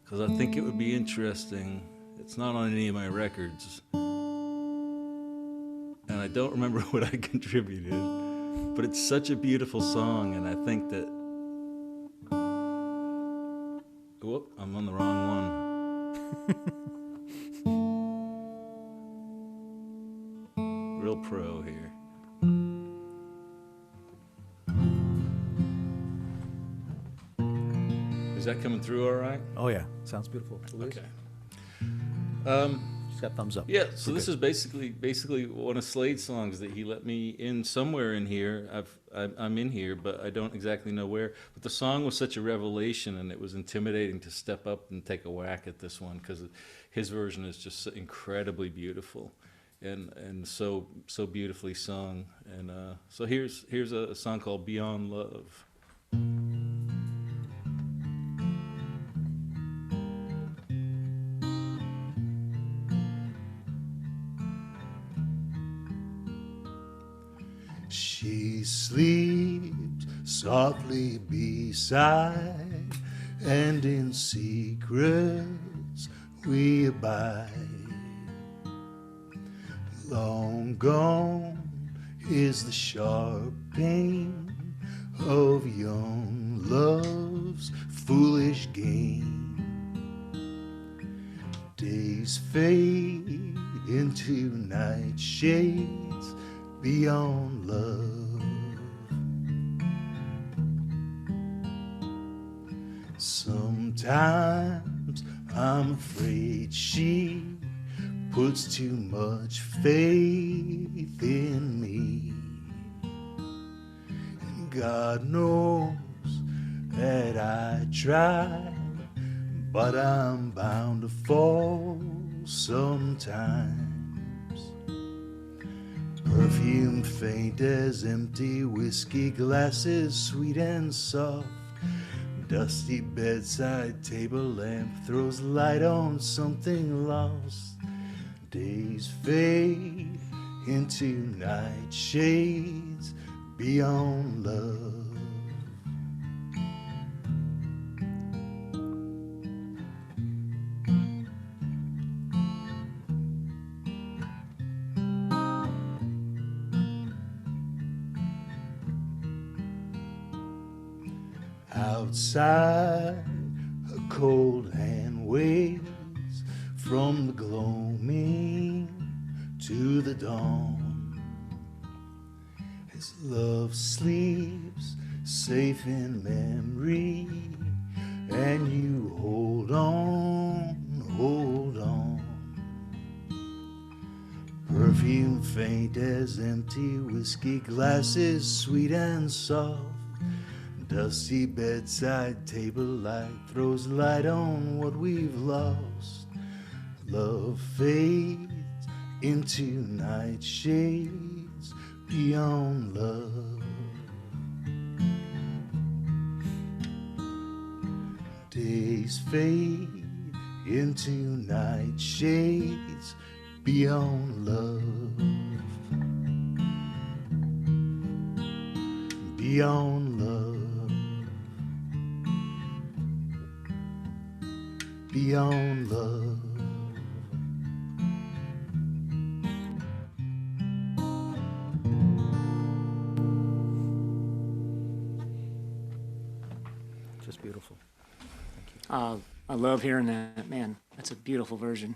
because I think it would be interesting. It's not on any of my records, and I don't remember what I contributed, but it's such a beautiful song, and I think that, whoop, I'm on the wrong one. Real pro here. Is that coming through all right? Oh yeah, sounds beautiful. Louise? Okay. She's that thumbs up. Yeah, so this is basically one of Slade's songs that he let me in somewhere in here. I'm in here, but I don't exactly know where. But the song was such a revelation, and it was intimidating to step up and take a whack at this one because his version is just so incredibly beautiful, and so beautifully sung. And so here's a song called Beyond Love. She sleeps softly beside, and in secrets we abide. Long gone is the sharp pain of young love's foolish game. Days fade into night shades beyond love. Sometimes I'm afraid she puts too much faith in me. And God knows that I try, but I'm bound to fall sometimes. Perfume faint as empty whiskey glasses, sweet and soft. Dusty bedside table lamp throws light on something lost. Days fade into night shades beyond love. Outside, a cold hand waves from the gloaming to the dawn. As love sleeps safe in memory, and you hold on, hold on. Perfume faint as empty whiskey glasses, sweet and soft. Dusty bedside table light throws light on what we've lost. Love fades into night shades beyond love. Days fade into night shades beyond love. Beyond love. Beyond love. Just beautiful. I love hearing that, man. That's a beautiful version.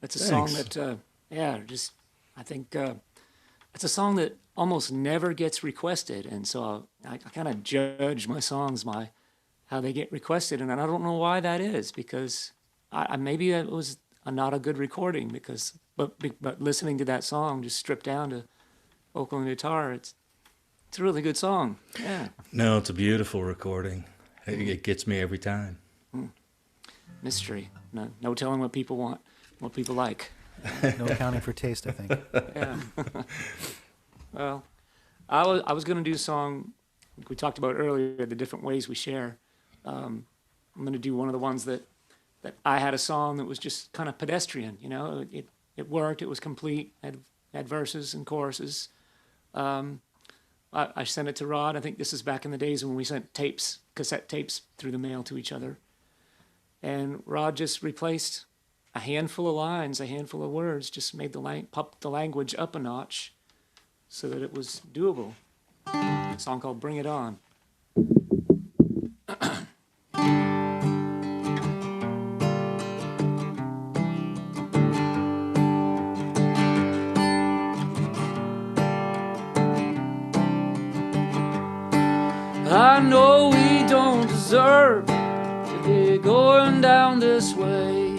That's a song Thanks. that, I think it's a song that almost never gets requested, and so I kind of judge my songs by how they get requested, and I don't know why that is, because I maybe it was not a good recording, but listening to that song just stripped down to vocal and guitar, it's a really good song. Yeah, No, it's a beautiful recording. It gets me every time. mystery. No telling what people want, what people like. No accounting for taste, I think. Yeah. Well, I was going to do a song we talked about earlier, the different ways we share. I'm going to do one of the ones that I had a song that was just kind of pedestrian. You know, it worked. It was complete. Had verses and choruses. I sent it to Rod. I think this is back in the days when we sent cassette tapes through the mail to each other. And Rod just replaced a handful of lines, a handful of words, just made popped the language up a notch so that it was doable. A song called Bring It On. I know we don't deserve to be going down this way.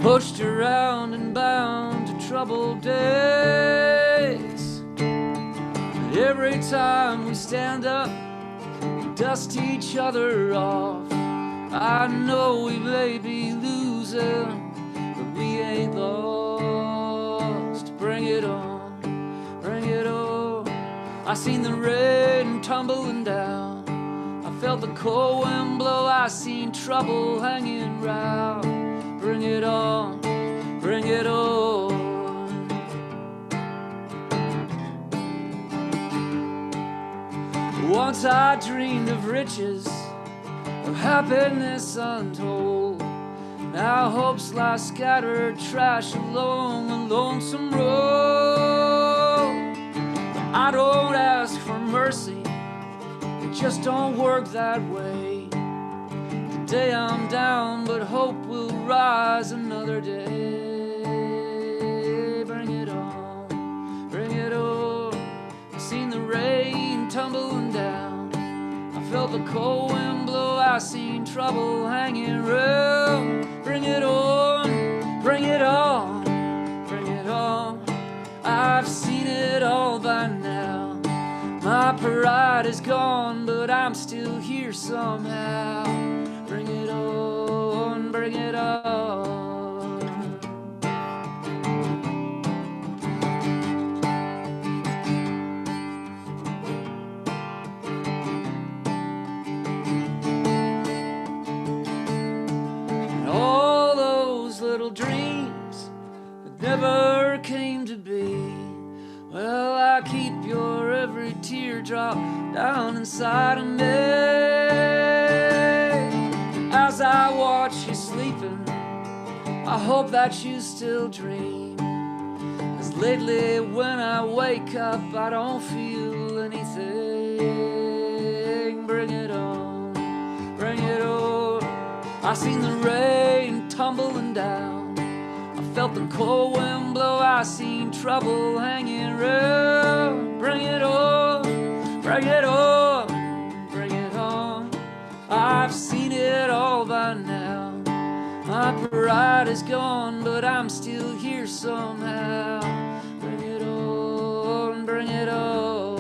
pushed around and bound to troubled days. But every time we stand up, we dust each other off. I know we may be losing, but we ain't lost. Bring it on, bring it on. I seen the rain tumbling down, I felt the cold wind blow, I seen trouble hanging round. Bring it on, bring it on. Once I dreamed of riches, of happiness untold. Now hopes lie scattered trash along a lonesome road. But I don't ask for mercy, it just don't work that way. Today I'm down, but hope will rise another day. Bring it on, bring it on. I seen the rain tumbling down, I felt the cold wind blow, I seen trouble hanging round. Bring it on, bring it on, bring it on. I've seen it all by now. My pride is gone, but I'm still here somehow. Bring it on, bring it on. And all those little dreams that never came to be, well, I keep your every teardrop down inside of me. As I watch you sleeping, I hope that you still dream. 'Cause lately when I wake up, I don't feel anything. Bring it on, bring it on. I seen the rain tumbling down, I felt the cold wind blow, I seen trouble hanging round. Bring it on, bring it on, bring it on. I've seen it all by now. My pride is gone, but I'm still here somehow. Bring it on, bring it on.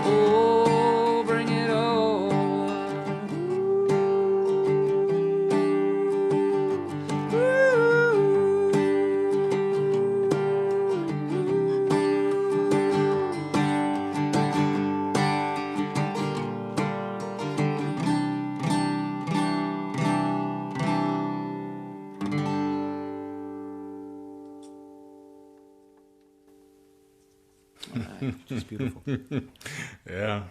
Oh, bring it on. Just beautiful. Yeah.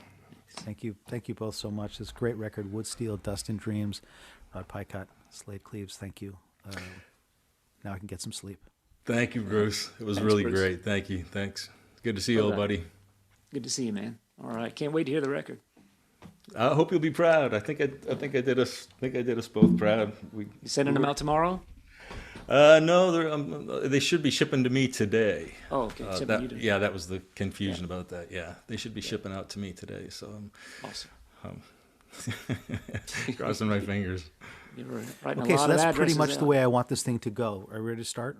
Thank you both so much. This great record, Wood Steel, Dust and Dreams, Rod Picott, Slade Cleaves. Thank you. Now I can get some sleep. Thank you, Bruce. It was Thanks, really Bruce. great. Thank you. Thanks. Good to see you, All old right. buddy. Good to see you, man. All right, can't wait to hear the record. I hope you'll be proud. I think I did us both proud. You sending them out tomorrow? No, they should be shipping to me today. Oh, okay. Shipping you to- Yeah, that was the confusion about that. Yeah, they should be shipping out to me today. So Awesome. I'm crossing my fingers. You're writing Okay, a so lot of that's pretty addresses much the out. way I want this thing to go. Are you ready to start?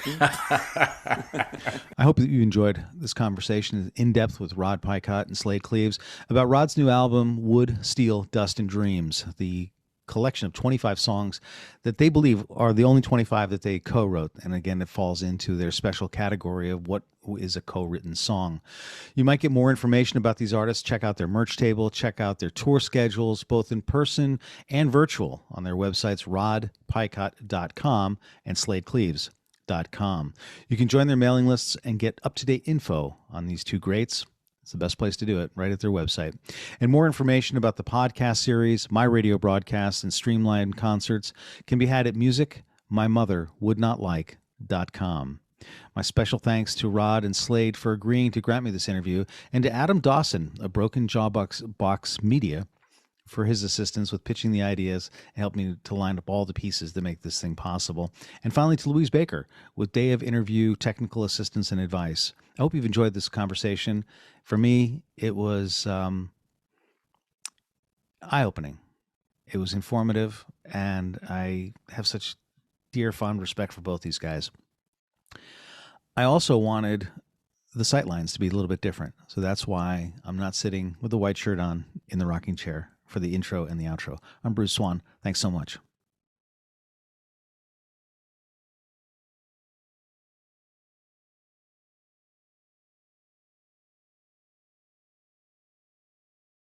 I hope that you enjoyed this conversation in depth with Rod Picott and Slade Cleaves about Rod's new album, Wood, Steel, Dust, and Dreams, the collection of 25 songs that they believe are the only 25 that they co-wrote. And again, it falls into their special category of what is a co-written song. You might get more information about these artists. Check out their merch table, check out their tour schedules, both in person and virtual, on their websites, rodpicott.com and sladecleaves.com. You can join their mailing lists and get up-to-date info on these two greats. It's the best place to do it, right at their website. And more information about the podcast series, my radio broadcasts, and streamlined concerts can be had at musicmymotherwouldnotlike.com. My special thanks to Rod and Slade for agreeing to grant me this interview, and to Adam Dawson of Broken Jaw Box Media for his assistance with pitching the ideas and helped me to line up all the pieces that make this thing possible. And finally to Louise Baker with day of interview, technical assistance, and advice. I hope you've enjoyed this conversation. For me, it was eye-opening. It was informative, and I have such dear, fond respect for both these guys. I also wanted the sightlines to be a little bit different. So that's why I'm not sitting with the white shirt on in the rocking chair for the intro and the outro. I'm Bruce Swan. Thanks so much.